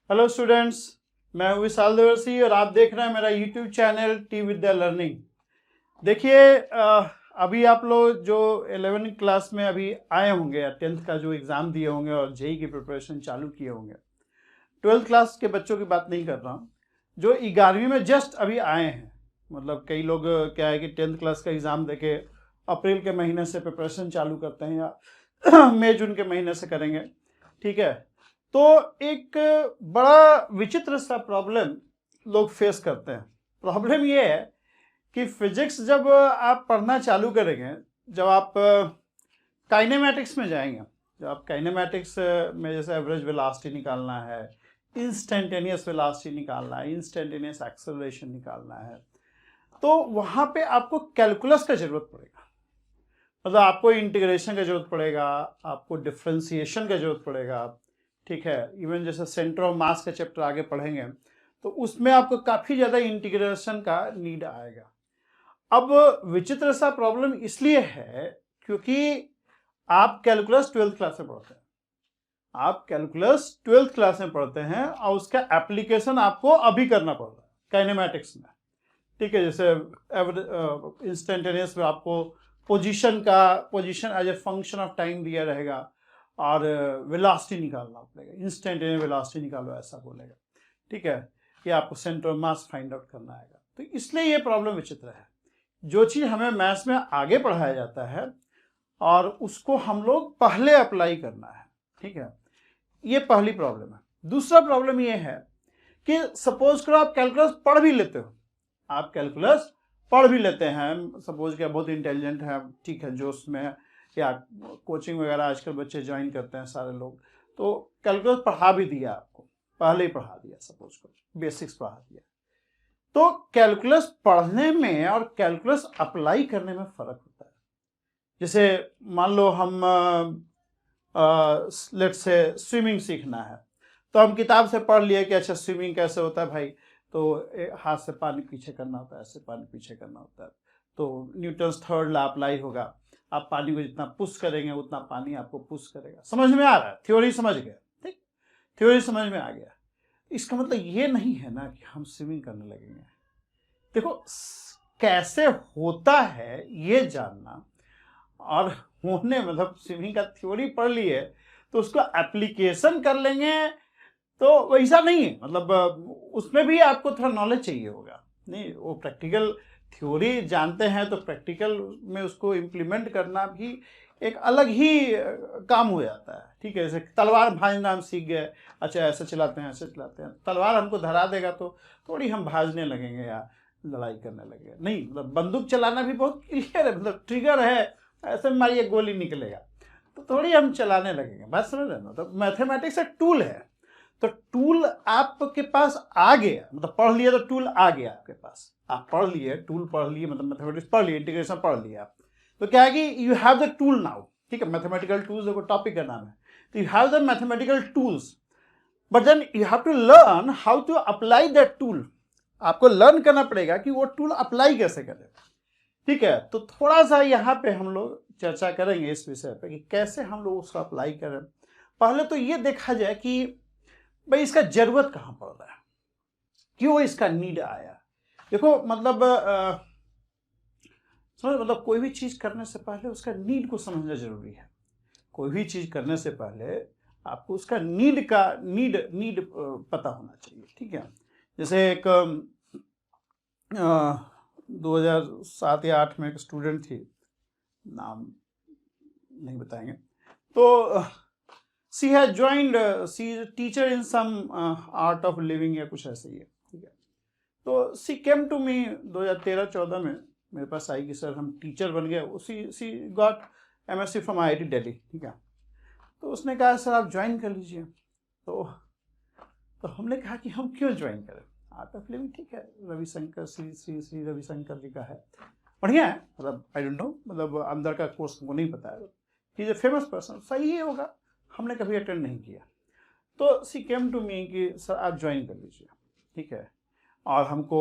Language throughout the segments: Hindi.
हेलो स्टूडेंट्स, मैं हूँ विशाल देवर्सी और आप देख रहे हैं मेरा YouTube channel T Vidya learning. देखिए, अभी आप लोग जो 11वीं क्लास में अभी आए होंगे या 10th का जो एग्ज़ाम दिए होंगे और जेई की प्रिपरेशन चालू किए होंगे। 12th क्लास के बच्चों की बात नहीं कर रहा हूँ, जो 11वीं में जस्ट अभी आए हैं। मतलब कई लोग क्या है कि 10th क्लास का एग्ज़ाम देके अप्रैल के महीने से प्रिपरेशन चालू करते हैं या मई जून के महीने से करेंगे, ठीक है। तो एक बड़ा विचित्र सा प्रॉब्लम लोग फेस करते हैं। प्रॉब्लम ये है कि फिजिक्स जब आप पढ़ना चालू करेंगे, जब आप काइनेमैटिक्स में जाएंगे, जब आप काइनेमैटिक्स में जैसे एवरेज वेलोसिटी निकालना है, इंस्टेंटेनियस वेलोसिटी निकालना है, इंस्टेंटेनियस एक्सेलरेशन निकालना है, तो वहाँ पे आपको कैलकुलस का ज़रूरत पड़ेगा। मतलब आपको इंटीग्रेशन का ज़रूरत पड़ेगा, आपको डिफ्रेंसिएशन का ज़रूरत पड़ेगा, ठीक है। इवन जैसे सेंटर ऑफ मास का चैप्टर आगे पढ़ेंगे तो उसमें आपको काफ़ी ज़्यादा इंटीग्रेशन का नीड आएगा। अब विचित्र सा प्रॉब्लम इसलिए है क्योंकि आप कैलकुलस 12th क्लास में पढ़ते हैं, आप कैलकुलस 12th क्लास में पढ़ते हैं और उसका एप्लीकेशन आपको अभी करना पड़ रहा है काइनेमैटिक्स में, ठीक है। जैसे इंस्टेंटेनियस में आपको position as a function of time दिया रहेगा और वेलोसिटी निकालना पड़ेगा, इंस्टेंटेनियस वेलोसिटी निकालो ऐसा बोलेगा, ठीक है। कि आपको centre of mass find out करना आएगा। तो इसलिए ये प्रॉब्लम विचित्र है। जो चीज़ हमें मैथ्स में आगे पढ़ाया जाता है और उसको हम लोग पहले अप्लाई करना है, ठीक है। ये पहली प्रॉब्लम है। दूसरा प्रॉब्लम ये है कि सपोज करो आप कैलकुलस पढ़ भी लेते हो, आप कैलकुलस पढ़ भी लेते हैं, सपोज कि बहुत इंटेलिजेंट है, ठीक है, जो उसमें या कोचिंग वगैरह आजकल बच्चे ज्वाइन करते हैं सारे लोग, तो कैलकुलस पढ़ा भी दिया, आपको पहले ही पढ़ा दिया, सपोज करो बेसिक्स पढ़ा दिया। तो कैलकुलस पढ़ने में और कैलकुलस अप्लाई करने में फ़र्क होता है। जैसे मान लो हम लेट्स से स्विमिंग सीखना है, तो हम किताब से पढ़ लिए कि अच्छा स्विमिंग कैसे होता है भाई, तो हाथ से पानी पीछे करना होता है, ऐसे पानी पीछे करना होता है, तो न्यूटन्स थर्ड लॉ अप्लाई होगा। आप पानी को जितना पुश करेंगे उतना पानी आपको पुश करेगा। समझ में आ रहा है? थ्योरी समझ गए, ठीक, थ्योरी समझ में आ गया। इसका मतलब ये नहीं है ना कि हम स्विमिंग करने लगेंगे। देखो कैसे होता है ये जानना और होने, मतलब स्विमिंग का थ्योरी पढ़ ली है तो उसको एप्लीकेशन कर लेंगे तो वैसा नहीं है। मतलब उसमें भी आपको थोड़ा नॉलेज चाहिए होगा। नहीं, वो प्रैक्टिकल थ्योरी जानते हैं तो प्रैक्टिकल में उसको इम्प्लीमेंट करना भी एक अलग ही काम हो जाता है, ठीक है। जैसे तलवार भाजना हम सीख गए, अच्छा ऐसे चलाते हैं, ऐसे चलाते हैं, तलवार हमको धरा देगा तो थोड़ी हम भाजने लगेंगे या लड़ाई करने लगेंगे। नहीं, मतलब बंदूक चलाना भी बहुत क्लियर है, मतलब ट्रिगर है, ऐसे मारिए गोली निकलेगा, तो थोड़ी हम चलाने लगेंगे। बात समझ रहे ना? तो मैथमेटिक्स एक टूल है, तो टूल आपके पास आ गया, मतलब पढ़ लिया तो टूल आ गया आपके पास। आप पढ़ लिए, टूल पढ़ लिए, मतलब मैथमेटिक्स पढ़ लिए, इंटीग्रेशन पढ़ लिया, तो क्या है कि you have the tool now, ठीक है। मैथमेटिकल टूल्स देखो टॉपिक का नाम है, तो you have the mathematical tools, but then you have to learn how to apply that tool. आपको लर्न करना पड़ेगा कि वो टूल अप्लाई कैसे करें, ठीक है। तो थोड़ा सा यहाँ पे हम लोग चर्चा करेंगे इस विषय पे कि कैसे हम लोग उसको अप्लाई करें। पहले तो ये देखा जाए कि भाई इसका जरूरत कहाँ पड़ रहा है, क्यों इसका नीड आया। देखो मतलब मतलब कोई भी चीज करने से पहले उसका नीड को समझना जरूरी है। कोई भी चीज करने से पहले आपको उसका नीड पता होना चाहिए, ठीक है। जैसे एक 2007 या 8 में एक स्टूडेंट थी, नाम नहीं बताएंगे, तो she has joined, she is teacher in some art of living या कुछ ऐसे ही है, ठीक है। तो सी केम टू मी 2013-14 में मेरे पास आई कि सर हम टीचर बन गए। She got MSc from IIT Delhi, ठीक है। तो उसने कहा सर आप ज्वाइन कर लीजिए। तो हमने कहा कि हम क्यों ज्वाइन करें, आर्ट ऑफ लिविंग, ठीक है, रविशंकर श्री रविशंकर जी का है, बढ़िया है। मतलब आई डोंट नो, मतलब अंदर का कोर्स हमको नहीं पता है, he is a famous person, सही ही होगा, हमने कभी अटेंड नहीं किया। तो सी केम टू मी कि सर आप ज्वाइन कर लीजिए, ठीक है, और हमको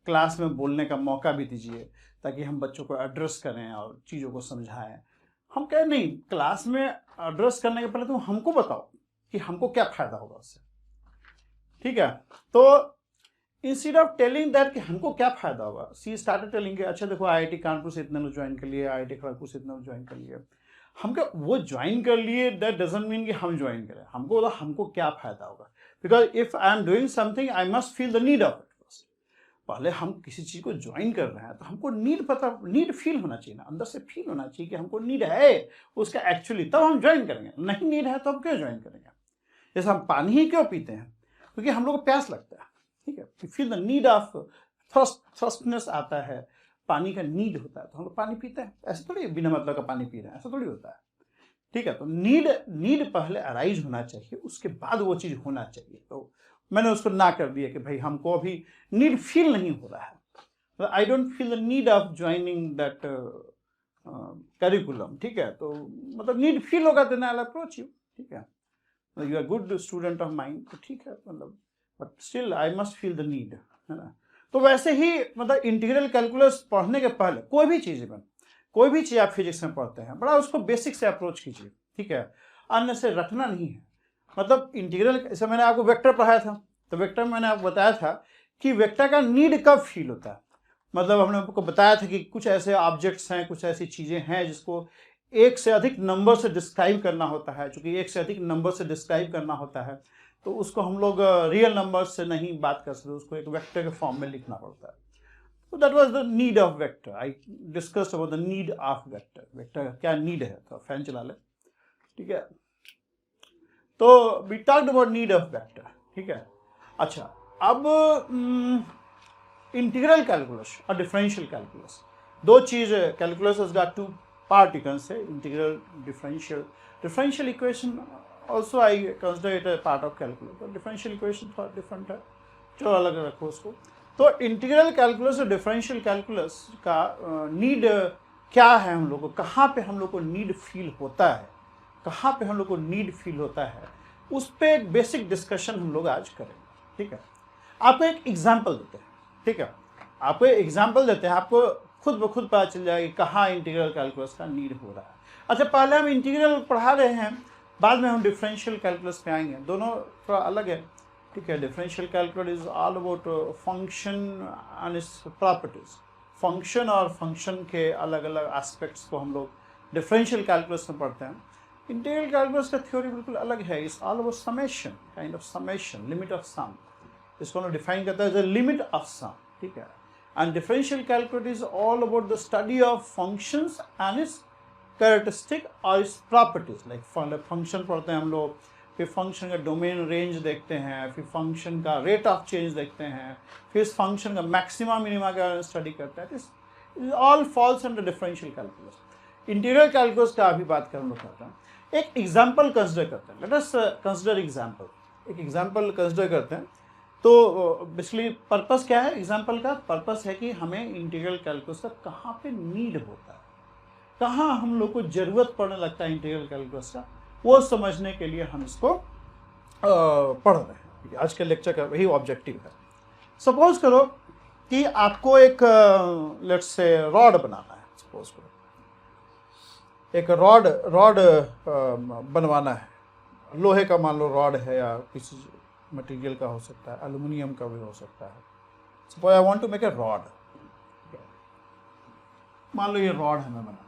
क्लास में बोलने का मौका भी दीजिए ताकि हम बच्चों को एड्रेस करें और चीज़ों को समझाएं। हम कहे नहीं, क्लास में एड्रेस करने के पहले तुम हमको बताओ कि हमको क्या फ़ायदा होगा उससे। ठीक है। तो इंस्टेड ऑफ टेलिंग दैट कि हमको क्या फायदा होगा, सी स्टार्टेड टेलिंग कि अच्छा देखो आईआईटी कानपुर से इतने लोग ज्वाइन कर लिए, आईआईटी खड़गपुर से इतने लोग ज्वाइन कर लिए। हमको वो ज्वाइन कर लिए दैट डजंट मीन कि हम ज्वाइन करें, हमको क्या फायदा होगा। Because if I am doing something I must feel the need of it. पहले हम किसी चीज़ को ज्वाइन कर रहे हैं तो हमको नीड फील होना चाहिए ना, अंदर से फील होना चाहिए कि हमको नीड है उसका एक्चुअली, तब हम ज्वाइन करेंगे। नहीं नीड है तो हम क्यों ज्वाइन करेंगे। जैसे हम पानी ही क्यों पीते हैं, क्योंकि हम लोग को प्यास लगता है, ठीक है। फील द नीड ऑफ थर्स्टनेस आता है, पानी का नीड होता है तो हम लोग पानी पीते हैं। ऐसा थोड़ी बिना मतलब का पानी पी रहे हैं, ऐसा थोड़ी होता है, ठीक है। तो नीड पहले अराइज होना चाहिए, उसके बाद वो चीज़ होना चाहिए। तो मैंने उसको ना कर दिया कि भाई हमको अभी नीड फील नहीं हो रहा है, I don't feel the need of joining that curriculum, ठीक है। तो मतलब नीड फील होगा then I will approach you, ठीक है। You are good student of mind, तो ठीक है, मतलब but still I must feel the need, है ना। तो वैसे ही मतलब इंटीग्रल कैलकुलस पढ़ने के पहले कोई भी चीज़ आप फिजिक्स में पढ़ते हैं, बड़ा उसको बेसिक से अप्रोच कीजिए, ठीक है। अन्य से रटना नहीं है। मतलब इंटीग्रल, जैसे मैंने आपको वेक्टर पढ़ाया था, तो वेक्टर में मैंने आपको बताया था कि वेक्टर का नीड कब फील होता है। मतलब हमने आपको बताया था कि कुछ ऐसे ऑब्जेक्ट्स हैं, कुछ ऐसी चीज़ें हैं जिसको एक से अधिक नंबर से डिस्क्राइब करना होता है। चूँकि एक से अधिक नंबर से डिस्क्राइब करना होता है तो उसको हम लोग रियल नंबर से नहीं बात कर सकते, उसको एक वेक्टर के फॉर्म में लिखना पड़ता है। तो that was the need of vector. I discussed about the need of vector. Vector का क्या नीड है, तो फैन चला ले, ठीक है। तो we talked about need of vector, ठीक है। अच्छा, अब इंटीग्रल कैलकुलस और डिफरेंशियल कैलकुलस, दो चीज़। Calculus has got two part, you can say integral, differential equation also I consider it a part of calculus, but differential equation थोड़ा डिफरेंट है, चलो अलग रखो उसको। तो इंटीग्रल कैलकुलस और डिफरेंशियल कैलकुलस का नीड क्या है, हम लोग को कहाँ पे हम लोग को नीड फील होता है, कहाँ पे हम लोग को नीड फील होता है, उस पर एक बेसिक डिस्कशन हम लोग आज करेंगे, ठीक है। आपको एक एग्जाम्पल देते हैं, ठीक है। आपको एग्जाम्पल देते हैं, आपको खुद ब खुद पता चल जाएगा कि कहाँ इंटीग्रल कैलकुलस का नीड हो रहा है। अच्छा, पहले हम इंटीग्रल पढ़ा रहे हैं, बाद में हम डिफरेंशियल कैलकुलस पे आएंगे, दोनों थोड़ा अलग है, ठीक है। Differential calculus is all about function and its properties. Function और फंक्शन के अलग अलग एस्पेक्ट्स को हम लोग डिफरेंशियल कैलकुलस में पढ़ते हैं। इंटीग्रल कैलकुलस का थ्योरी बिल्कुल अलग है, it's all about summation, kind of summation, limit of sum. इसको हम डिफाइन करता है as a limit of sum, ठीक है। And differential calculus is all about the study of functions and its characteristic और इट्स प्रॉपर्टीज। लाइक फंक्शन पढ़ते हैं हम लोग, फिर फंक्शन का डोमेन रेंज देखते हैं, फिर फंक्शन का रेट ऑफ चेंज देखते हैं, फिर इस फंक्शन का मैक्सिमा मिनिमा का स्टडी करते हैं। This all falls under differential calculus. Integral calculus का अभी बात करते हैं, एक एग्जाम्पल कंसिडर करते हैं। लेट अस कंसिडर एग्जाम्पल, एक एग्जाम्पल कंसिडर करते हैं। तो बेसिकली पर्पस क्या है एग्जाम्पल का? पर्पस है कि हमें इंटीग्रल कैलकुलस का कहाँ पे नीड होता है, कहाँ हम लोग को ज़रूरत पड़ने लगता है इंटीग्रल कैलकुलस का, वो समझने के लिए हम इसको पढ़ रहे हैं। आज के लेक्चर का वही ऑब्जेक्टिव है। सपोज करो कि आपको एक लेट्स से रॉड बनाना है। सपोज करो एक रॉड बनवाना है, लोहे का मान लो रॉड है, या किसी मटेरियल का हो सकता है, एल्युमिनियम का भी हो सकता है। Suppose I want to make a rod, मान लो ये रॉड है, मैं बना,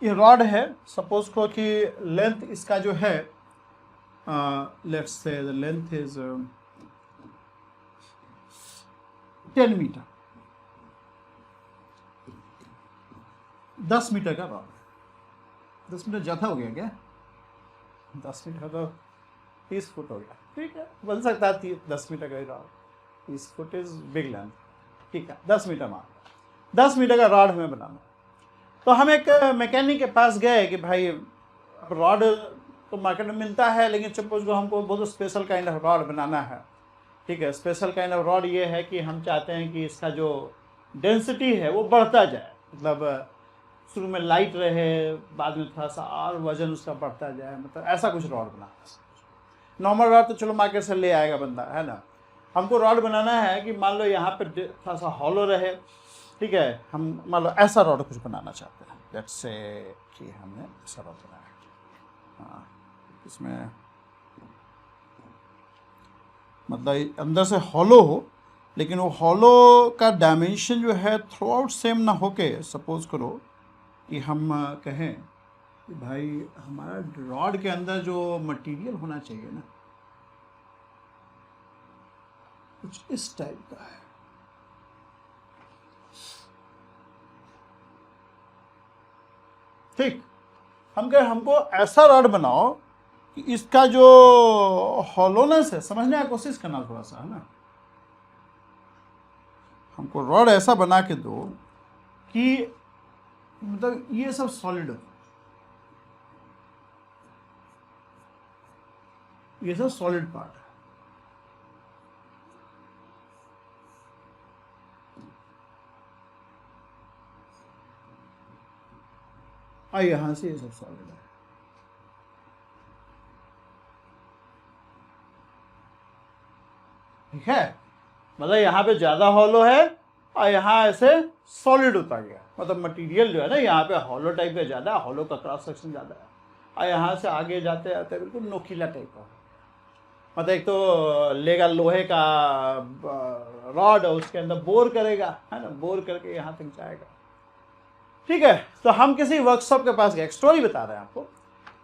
ये रॉड है। सपोज करो कि लेंथ इसका जो है, let's say the length is 10 metre, 10 metre का रॉड। 10 मीटर ज़्यादा हो गया क्या? 10 मीटर तो 30 फुट हो गया, ठीक है, बन सकता है 10 मीटर का rod. 30 foot is big length, ठीक है, 10 मीटर मान, 10 मीटर का रॉड हमें बनाना। तो हम एक मैकेनिक के पास गए कि भाई रॉड तो मार्केट में मिलता है, लेकिन सपोज को हमको बहुत स्पेशल काइंड ऑफ रॉड बनाना है, ठीक है। स्पेशल काइंड ऑफ रॉड ये है कि हम चाहते हैं कि इसका जो डेंसिटी है वो बढ़ता जाए, मतलब शुरू में लाइट रहे, बाद में थोड़ा सा और वजन उसका बढ़ता जाए, मतलब ऐसा कुछ रॉड बनाना है। नॉर्मल रॉड तो चलो मार्केट से ले आएगा बंदा, है ना। हमको रॉड बनाना है कि मान लो यहाँ पर थोड़ा सा हॉलो रहे, ठीक है। हम मान लो ऐसा रॉड कुछ बनाना चाहते हैं, लेट्स से कि हमने ऐसा रॉड बनाया, हाँ, इसमें मतलब अंदर से हॉलो हो, लेकिन वो हॉलो का डायमेंशन जो है थ्रू आउट सेम ना होके, सपोज करो कि हम कहें कि भाई हमारा रॉड के अंदर जो मटेरियल होना चाहिए ना, कुछ इस टाइप का है। ठीक, हम कहें हमको ऐसा रॉड बनाओ कि इसका जो हॉलोनेस है, समझने की कोशिश करना थोड़ा सा, है ना। हमको रॉड ऐसा बना के दो कि मतलब ये सब सॉलिड हो, ये सब सॉलिड पार्ट है। और यहां से ये सब सॉलिड है। ठीक है, मतलब यहाँ पे ज़्यादा हॉलो है और यहाँ ऐसे सॉलिड होता गया, मतलब मटेरियल जो है ना यहाँ पे हॉलो टाइप का ज़्यादा, हॉलो का क्रॉस सेक्शन ज़्यादा है, और यहाँ से आगे जाते जाते बिल्कुल नोकीला टाइप का, मतलब एक तो लेगा लोहे का रॉड और उसके अंदर बोर करेगा, है ना, बोर करके यहाँ तक जाएगा। ठीक है, तो हम किसी वर्कशॉप के पास गए, एक स्टोरी बता रहे हैं आपको।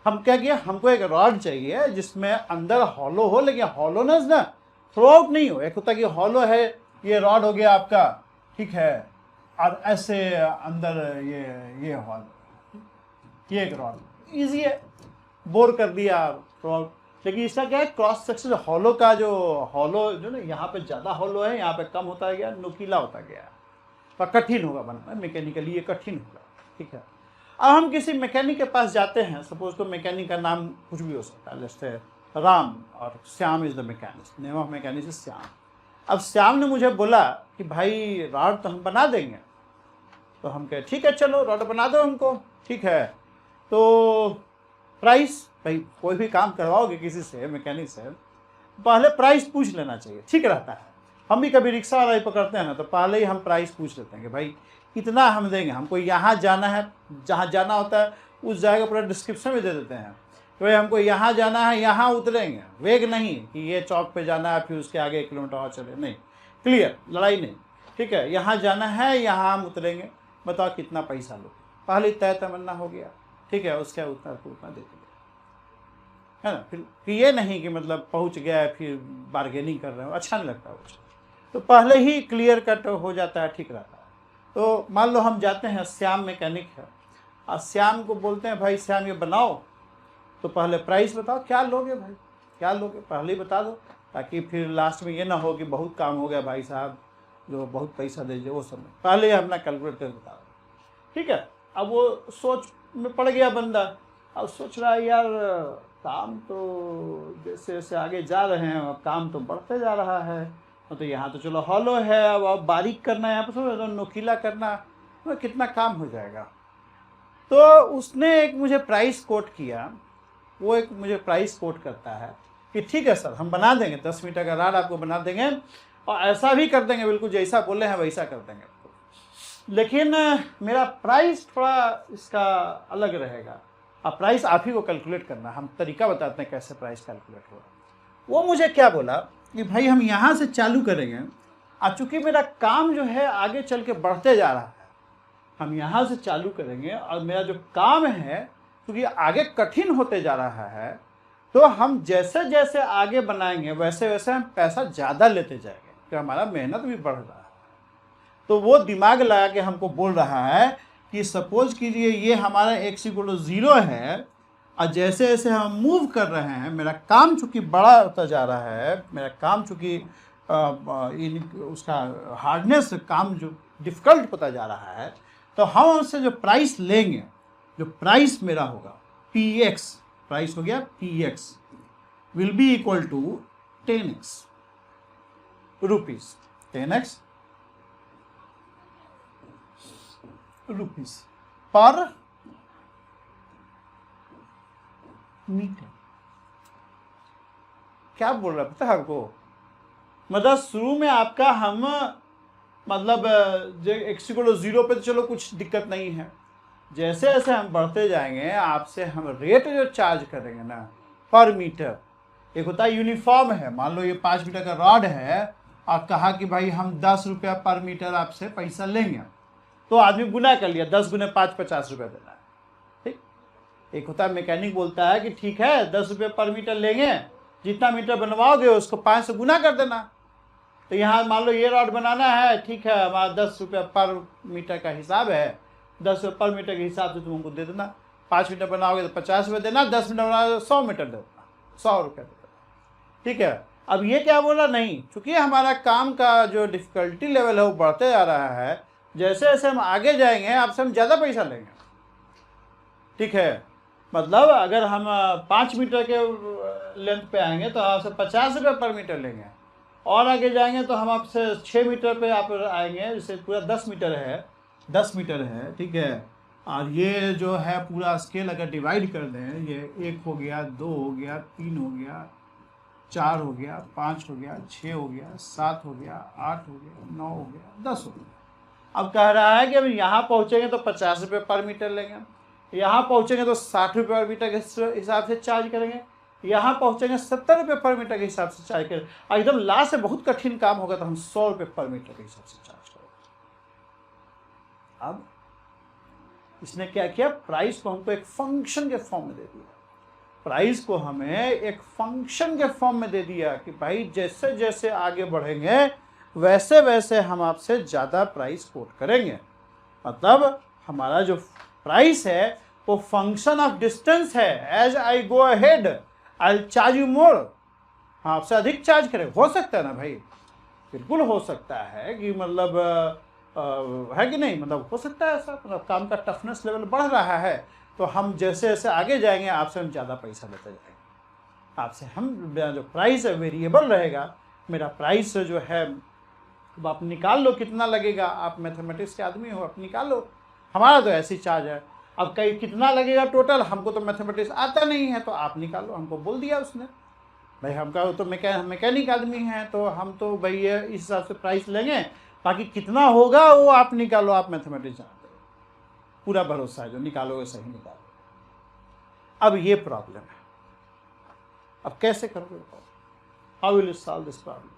हम क्या किया, हमको एक रॉड चाहिए जिसमें अंदर हॉलो हो, लेकिन हॉलोनेस ना थ्रू आउट नहीं हो। एक होता कि हॉलो है, ये रॉड हो गया आपका, ठीक है, और ऐसे अंदर ये हॉल, ये एक रॉड ईजी है, बोर कर दिया थ्रू आउट। लेकिन इसका क्या है, क्रॉस सेक्शन हॉलो का जो हॉलो जो ना, यहाँ पे ज़्यादा हॉलो है, यहाँ पे कम होता गया, नुकीला होता गया, तो कठिन होगा बनाना, मैकेनिकली ये कठिन होगा। ठीक है, अब हम किसी मैकेनिक के पास जाते हैं, सपोज तो मैकेनिक का नाम कुछ भी हो सकता है, जैसे राम और Shyam is the mechanic, name of mechanic is Shyam. अब श्याम ने मुझे बोला कि भाई रॉड तो हम बना देंगे, तो हम कहे ठीक है चलो रॉड बना दो हमको। ठीक है, तो प्राइस, भाई कोई भी काम करवाओगे किसी से, मैकेनिक से, पहले प्राइस पूछ लेना चाहिए, ठीक रहता है। हम भी कभी रिक्शा वाला ही पकड़ते हैं ना, तो पहले ही हम प्राइस पूछ लेते हैं कि भाई कितना हम देंगे, हमको यहाँ जाना है, जहाँ जाना होता है उस जगह पूरा डिस्क्रिप्शन में दे देते हैं कि भाई हमको यहाँ जाना है, यहाँ उतरेंगे, वेग नहीं कि ये चौक पे जाना है फिर उसके आगे 1 किलोमीटर और चले, नहीं, क्लियर, लड़ाई नहीं। ठीक है, यहाँ जाना है, यहाँ हम उतरेंगे, बताओ कितना पैसा लो, पहले तय तमन्ना हो गया। ठीक है, उसके उतना दे दिया, है ना। फिर ये नहीं कि मतलब पहुँच गया फिर बार्गेनिंग कर रहे हो, अच्छा नहीं लगता वो, तो पहले ही क्लियर कट हो जाता है, ठीक रहता है। तो मान लो हम जाते हैं, श्याम मैकेनिक है, और श्याम को बोलते हैं भाई श्याम ये बनाओ, तो पहले प्राइस बताओ, क्या लोगे भाई, क्या लोगे, पहले ही बता दो, ताकि फिर लास्ट में ये ना हो कि बहुत काम हो गया भाई साहब, जो बहुत पैसा दे दीजिए, वो सब नहीं, पहले ही अपना कैलकुलेट करके बता दो। ठीक है, अब वो सोच में पड़ गया बंदा, अब सोच रहा है यार काम तो जैसे जैसे आगे जा रहे हैं, अब काम तो बढ़ते जा रहा है, तो यहाँ तो चलो हॉलो है, अब बारीक करना है, यहाँ पर थोड़ा नोकीला करना, तो कितना काम हो जाएगा। तो उसने एक मुझे प्राइस कोट किया, वो एक मुझे प्राइस कोट करता है कि ठीक है सर हम बना देंगे, 10 मीटर का रॉड आपको बना देंगे, और ऐसा भी कर देंगे, बिल्कुल जैसा बोले हैं वैसा कर देंगे, लेकिन मेरा प्राइस थोड़ा इसका अलग रहेगा, अब प्राइस आप ही को कैलकुलेट करना, हम तरीका बताते हैं कैसे प्राइस कैलकुलेट होगा। वो मुझे क्या बोला कि भाई हम यहाँ से चालू करेंगे, और चूँकि मेरा काम जो है आगे चल के बढ़ते जा रहा है, हम यहाँ से चालू करेंगे और मेरा जो काम है क्योंकि आगे कठिन होते जा रहा है, तो हम जैसे जैसे आगे बनाएंगे वैसे वैसे हम पैसा ज़्यादा लेते जाएंगे, तो हमारा मेहनत भी बढ़ रहा है। तो वो दिमाग लगा के हमको बोल रहा है कि सपोज कीजिए ये हमारा x=0 है, और जैसे जैसे हम मूव कर रहे हैं, मेरा काम चूँकि बड़ा होता जा रहा है, मेरा काम चूँकि उसका हार्डनेस, काम जो डिफ़िकल्ट होता जा रहा है, तो हम उससे जो प्राइस लेंगे, जो प्राइस मेरा होगा px, प्राइस हो गया px will be equal to 10x rupees, 10x rupees पर मीटर। क्या बोल रहा है पता है आपको, मतलब शुरू में आपका हम मतलब जो x=0 पे तो चलो कुछ दिक्कत नहीं है, जैसे जैसे हम बढ़ते जाएंगे आपसे हम रेट जो चार्ज करेंगे ना पर मीटर, एक होता है यूनिफॉर्म है, मान लो ये 5 मीटर का रॉड है और कहा कि भाई हम 10 रुपया पर मीटर आपसे पैसा लेंगे, तो आदमी गुना कर लिया, 10 गुने 5 50 रुपया देना है, ठीक। एक होता है मैकेनिक बोलता है कि ठीक है 10 रुपये पर मीटर लेंगे, जितना मीटर बनवाओगे उसको 5 से गुना कर देना। तो यहाँ मान लो ये रॉड बनाना है, ठीक है, हमारा 10 रुपये पर मीटर का हिसाब है, 10 रुपये पर मीटर के हिसाब से तुम हमको दे देना। 5 मीटर बनाओगे तो 50 रुपये देना, 10 मीटर बनाओगे तो 100 मीटर दे देना, 100 रुपये दे देना, ठीक है। अब ये क्या बोला, नहीं, चूंकि हमारा काम का जो डिफ़िकल्टी लेवल है वो बढ़ते जा रहा है, जैसे जैसे हम आगे जाएंगे आपसे हम ज़्यादा पैसा लेंगे, ठीक है। मतलब अगर हम 5 मीटर के लेंथ पे आएंगे तो आपसे 50 रुपये पर मीटर लेंगे, और आगे जाएंगे तो हम आपसे 6 मीटर पे आप आएंगे, जैसे पूरा 10 मीटर है, 10 मीटर है, ठीक है। और ये जो है पूरा स्केल अगर डिवाइड कर दें, ये 1 हो गया, 2 हो गया, 3 हो गया, 4 हो गया, 5 हो गया, 6 हो गया, 7 हो गया, 8 हो गया, 9 हो गया, 10 हो गया। अब कह रहा है कि अब यहाँ पहुँचेंगे तो 50 रुपये पर मीटर लेंगे, यहाँ पहुँचेंगे तो 60 रुपये पर मीटर के हिसाब से चार्ज करेंगे, यहाँ पहुँचेंगे 70 रुपये पर मीटर के हिसाब से चार्ज करेंगे, और एकदम लास्ट से बहुत कठिन काम होगा तो हम 100 रुपये पर मीटर के हिसाब से चार्ज करेंगे। अब इसने क्या किया, प्राइस को हमको एक फंक्शन के फॉर्म में दे दिया, प्राइस को हमें एक फंक्शन के फॉर्म में दे दिया कि भाई जैसे जैसे आगे बढ़ेंगे वैसे वैसे हम आपसे ज़्यादा प्राइस कोट करेंगे। मतलब हमारा जो प्राइस है वो फंक्शन ऑफ डिस्टेंस है, as I go ahead I will charge you more, हाँ आपसे अधिक चार्ज करें। हो सकता है ना भाई, बिल्कुल हो सकता है कि मतलब है कि नहीं, मतलब हो सकता है ऐसा, मतलब काम का टफनेस लेवल बढ़ रहा है तो हम जैसे जैसे आगे जाएंगे आपसे हम ज़्यादा पैसा लेते जाएंगे, आपसे हम जो प्राइस है वेरिएबल रहेगा, मेरा प्राइस जो है अब आप निकाल लो कितना लगेगा, आप मैथमेटिक्स के आदमी हो, आप निकाल लो, हमारा तो ऐसी चार्ज है। अब कहीं कितना लगेगा टोटल, हमको तो मैथमेटिक्स आता नहीं है तो आप निकालो, हमको बोल दिया उसने, भाई हमका तो मैकेनिक आदमी है तो हम तो भाई इस हिसाब से प्राइस लेंगे, बाकी कितना होगा वो आप निकालो, आप मैथमेटिक्स जानते हो, पूरा भरोसा है, जो निकालोगे सही निकालो। अब ये प्रॉब्लम है, अब कैसे करोगे, how will you solve this problem,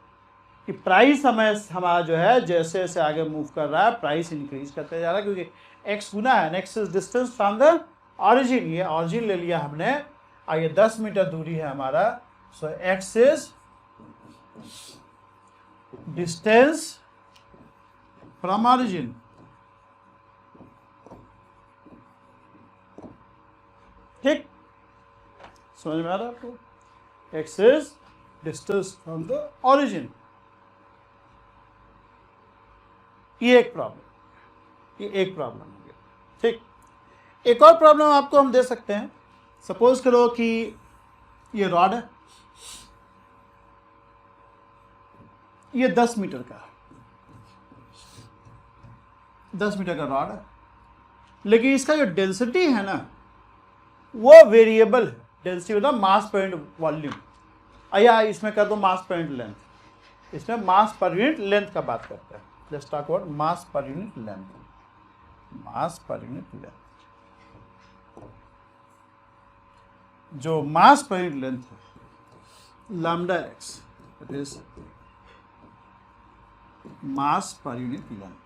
कि प्राइस हमारा जो है जैसे जैसे आगे मूव कर रहा है प्राइस इंक्रीज करते जा रहा है, क्योंकि x गुना है, next is distance from the origin, ये ऑरिजिन ले लिया हमने और ये 10 मीटर दूरी है हमारा, सो x is distance from origin, ठीक, समझ में आ रहा है आपको, x is distance from the origin. ये एक प्रॉब्लम, ये एक प्रॉब्लम हो गया, ठीक। एक और प्रॉब्लम आपको हम दे सकते हैं, सपोज करो कि ये रॉड है, ये 10 मीटर का 10 मीटर का रॉड है, लेकिन इसका जो डेंसिटी है ना वो वेरिएबल है, डेंसिटी होता है मास पर यूनिट वॉल्यूम, या इसमें कर दो मास पर यूनिट लेंथ, इसमें मास पर यूनिट लेंथ का बात करते हैं, let's talk about mass per unit length, mass per unit length, जो मास पर यूनिट लेंथ है lambda x, it is mass per unit length,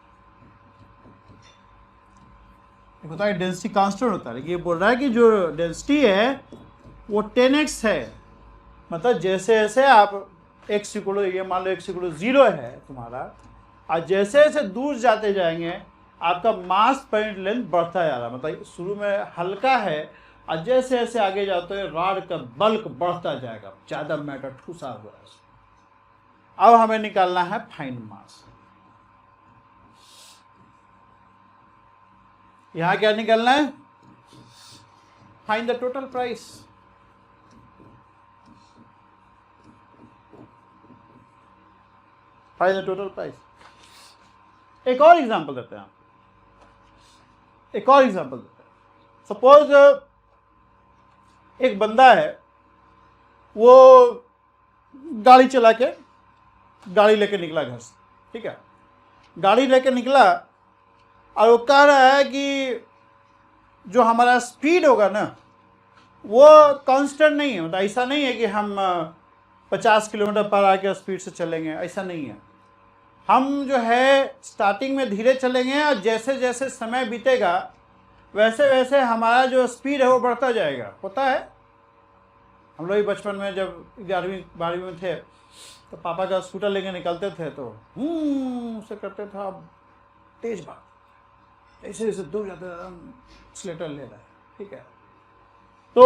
होता है डेंसिटी कांस्टेंट होता है, ये बोल रहा है कि जो डेंसिटी है वो 10x है, मतलब जैसे जैसे आप x इक्वल, ये मान लो x इक्वल 0 है तुम्हारा, और जैसे जैसे दूर जाते जाएंगे आपका मास पर यूनिट लेंथ बढ़ता जा रहा है, मतलब शुरू में हल्का है और जैसे जैसे आगे जाते हैं रॉड का बल्क बढ़ता जाएगा, ज़्यादा मैटर ठूसा हुआ है। अब हमें निकालना है फाइन मास, यहाँ क्या निकालना है, find the total price, find the total price. एक और एग्जांपल देते हैं, एक और एग्जांपल देते हैं, सपोज एक बंदा है, वो गाड़ी चला के गाड़ी लेके निकला घर से, ठीक है, गाड़ी लेके निकला और वो कह रहा है कि जो हमारा स्पीड होगा ना वो कांस्टेंट नहीं है, मतलब ऐसा नहीं है कि हम 50 किलोमीटर पर आवर के स्पीड से चलेंगे, ऐसा नहीं है। हम जो है स्टार्टिंग में धीरे चलेंगे और जैसे जैसे समय बीतेगा वैसे वैसे हमारा जो स्पीड है वो बढ़ता जाएगा। होता है, हम लोग बचपन में जब 11वीं 12वीं में थे तो पापा का स्कूटर लेके निकलते थे तो से करते थे, अब तेज भाग, ऐसे ऐसे दूर जाते थे, स्लेटर ले रहा है, ठीक है। तो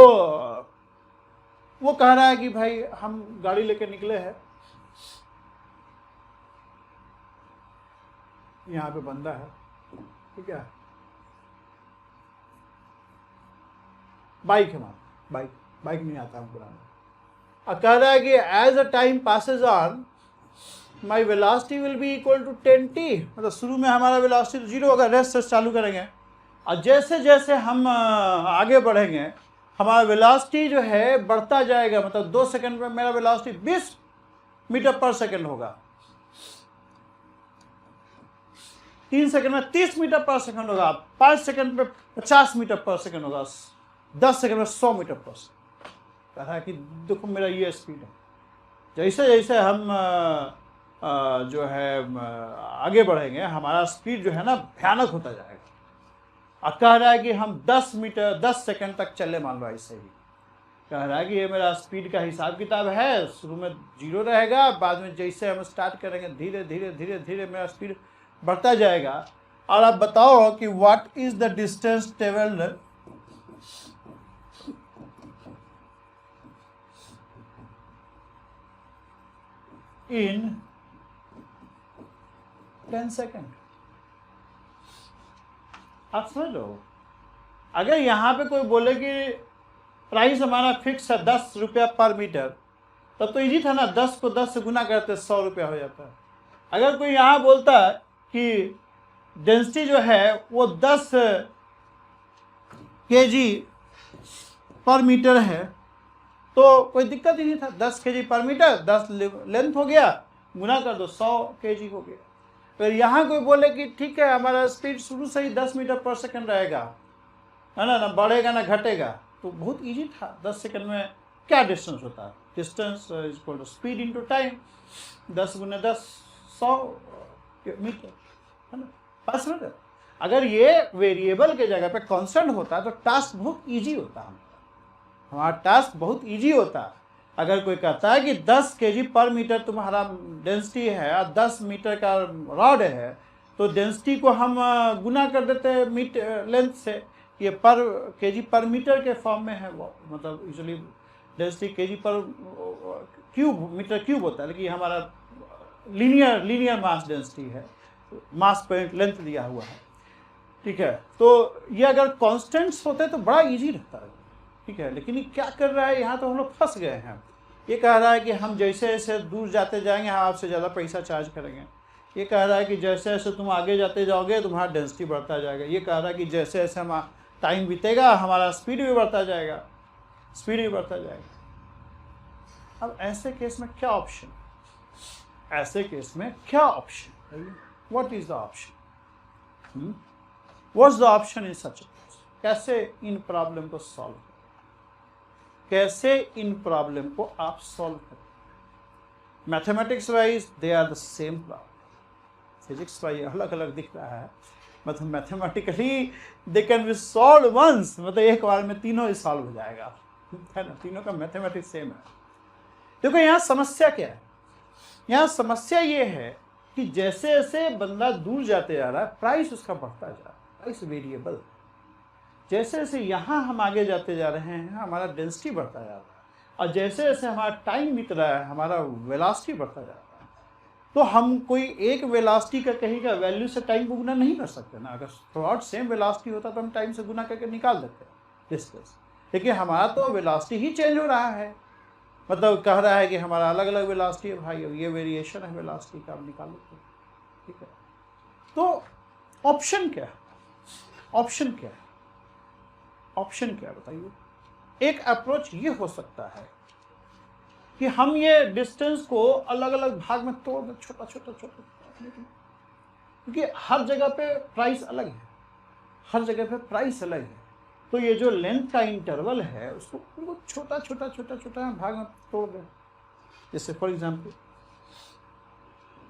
वो कह रहा है कि भाई हम गाड़ी लेके निकले हैं, यहाँ पे बंदा है, ठीक है, बाइक है वहाँ, बाइक नहीं आता हमको बनाना। और कह रहा है कि as a time passes on my velocity will be equal to 10t, मतलब शुरू में हमारा वेलोसिटी 0 होगा, रेस्ट से चालू करेंगे और जैसे जैसे हम आगे बढ़ेंगे हमारा वेलोसिटी जो है बढ़ता जाएगा। मतलब 2 सेकंड में मेरा वेलोसिटी 20 मीटर पर सेकंड होगा, 3 सेकंड में 30 मीटर पर सेकंड होगा, 5 सेकंड में 50 मीटर पर सेकंड होगा, 10 सेकंड में 100 मीटर पर सेकंड। कहा कि देखो मेरा ये स्पीड है। जैसे जैसे हम जो है आगे बढ़ेंगे हमारा स्पीड जो है ना भयानक होता जाएगा। और कह रहा है कि हम 10 सेकंड तक चले, मान लो ऐसे ही। कह रहा है कि ये मेरा स्पीड का हिसाब किताब है, शुरू में 0 रहेगा, बाद में जैसे हम स्टार्ट करेंगे धीरे धीरे धीरे धीरे मेरा स्पीड बढ़ता जाएगा। और आप बताओ कि what is the distance travelled in 10 second. आप समझ लो, अगर यहाँ पे कोई बोले कि प्राइस हमारा फिक्स है 10 रुपया पर मीटर, तब तो इजी था ना, 10 को 10 से गुना करते 100 रुपया हो जाता है। अगर कोई यहाँ बोलता है कि डेंसिटी जो है वो 10 kg पर मीटर है तो कोई दिक्कत ही नहीं था, 10 kg पर मीटर, 10 लेंथ हो गया, गुना कर दो 100 kg हो गया। फिर यहाँ कोई बोले कि ठीक है हमारा स्पीड शुरू से ही 10 मीटर पर सेकंड रहेगा, है ना बढ़ेगा ना घटेगा, तो बहुत इजी था। 10 सेकंड में क्या डिस्टेंस होता है, distance is equal to speed into time, 10 गुने 10 100 मीटर, है ना। पास में अगर ये वेरिएबल के जगह पे कांस्टेंट होता तो टास्क बहुत इजी होता, हमारा टास्क बहुत इजी होता। अगर कोई कहता है कि 10 kg पर मीटर तुम्हारा डेंसिटी है और 10 मीटर का रॉड है, तो डेंसिटी को हम गुना कर देते हैं मीटर लेंथ से, ये पर kg पर मीटर के फॉर्म में है वो, मतलब यूजुअली डेंसिटी kg पर क्यूब मीटर क्यूब होता है, लेकिन हमारा लीनियर मास डेंसिटी है, मास पर लेंथ दिया हुआ है, ठीक है। तो ये अगर कांस्टेंट्स होते तो बड़ा इजी रहता है, ठीक है। लेकिन ये क्या कर रहा है, यहाँ तो हम लोग फंस गए हैं। ये कह रहा है कि हम जैसे जैसे दूर जाते जाएंगे हम आपसे ज़्यादा पैसा चार्ज करेंगे। ये कह रहा है कि जैसे जैसे तुम आगे जाते जाओगे तुम्हारा डेंसिटी बढ़ता जाएगा। ये कह रहा है कि जैसे जैसे हम टाइम बीतेगा हमारा स्पीड भी बढ़ता जाएगा, स्पीड भी बढ़ता जाएगा। अब ऐसे केस में क्या ऑप्शन, ऐसे केस में क्या option, what is the option, what's the option in such, कैसे इन प्रॉब्लम को सॉल्व, कैसे इन प्रॉब्लम को आप सॉल्व करें। Mathematics wise they are the same problem, physics wise अलग अलग दिख रहा है, मतलब mathematically they can be solve once, मतलब एक बार में तीनों ही सॉल्व हो जाएगा, है ना, तीनों का मैथमेटिक्स सेम है। देखो यहाँ समस्या क्या है, यहाँ समस्या ये है कि जैसे जैसे बंदा दूर जाते जा रहा है प्राइस उसका बढ़ता जा रहा है, प्राइस वेरिएबल। जैसे जैसे यहाँ हम आगे जाते जा रहे हैं हमारा डेंसिटी बढ़ता जा रहा है, और जैसे जैसे हमारा टाइम बीत रहा है हमारा वेलोसिटी बढ़ता जा रहा है। तो हम कोई एक वेलोसिटी का कहीं का वैल्यू से टाइम को गुना नहीं कर सकते ना। अगर थ्रूआउट सेम वेलोसिटी होता तो हम टाइम से गुना करके निकाल देते डिस्टेंस, लेकिन हमारा तो वेलोसिटी ही चेंज हो रहा है, मतलब कह रहा है कि हमारा अलग अलग वेलोसिटी है भाई, ये वेरिएशन है वेलोसिटी का, आप निकाल लेते हैं, ठीक है। तो ऑप्शन क्या है, ऑप्शन क्या है, ऑप्शन क्या बताइए। एक अप्रोच ये हो सकता है कि हम ये डिस्टेंस को अलग अलग भाग में तोड़ दें, छोटा छोटा छोटा, क्योंकि हर जगह पे प्राइस अलग है, हर जगह पे प्राइस अलग है। तो ये जो लेंथ का इंटरवल है उसको बिल्कुल छोटा छोटा छोटा छोटा भाग में तोड़ दें। जैसे फॉर एग्जाम्पल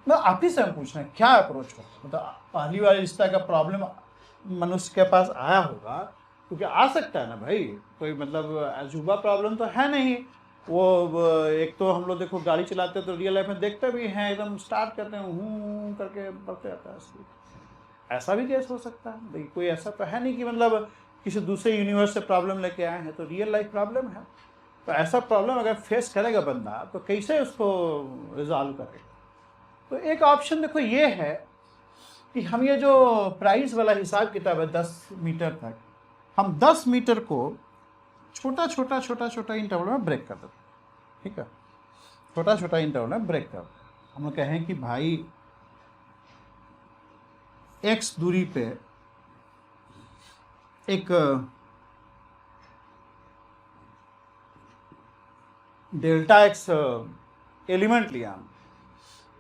ना आप ही से हम पूछ रहे हैं क्या अप्रोच हो, मतलब पहली बार इस तरह का प्रॉब्लम मनुष्य के पास आया होगा, क्योंकि आ सकता है ना भाई, कोई मतलब अजूबा प्रॉब्लम तो है नहीं। वो एक तो हम लोग देखो गाड़ी चलाते हैं तो रियल लाइफ में देखते भी हैं, एकदम स्टार्ट करते हैं हूँ करके बढ़ते जाता है। ऐसा भी केस हो सकता है भाई, कोई ऐसा तो है नहीं कि मतलब किसी दूसरे यूनिवर्स से प्रॉब्लम लेके आए हैं, तो रियल लाइफ प्रॉब्लम है। तो ऐसा प्रॉब्लम अगर फेस करेगा बंदा तो कैसे उसको रिजॉल्व करेगा। तो एक ऑप्शन देखो ये है कि हम ये जो प्राइस वाला हिसाब किताब है 10 मीटर तक, हम 10 मीटर को छोटा छोटा छोटा छोटा इंटरवल में ब्रेक कर देते हैं। ठीक है, छोटा छोटा इंटरवल में ब्रेक कर देते हैं। हम लोग कहें कि भाई x दूरी पे एक डेल्टा x एलिमेंट लिया,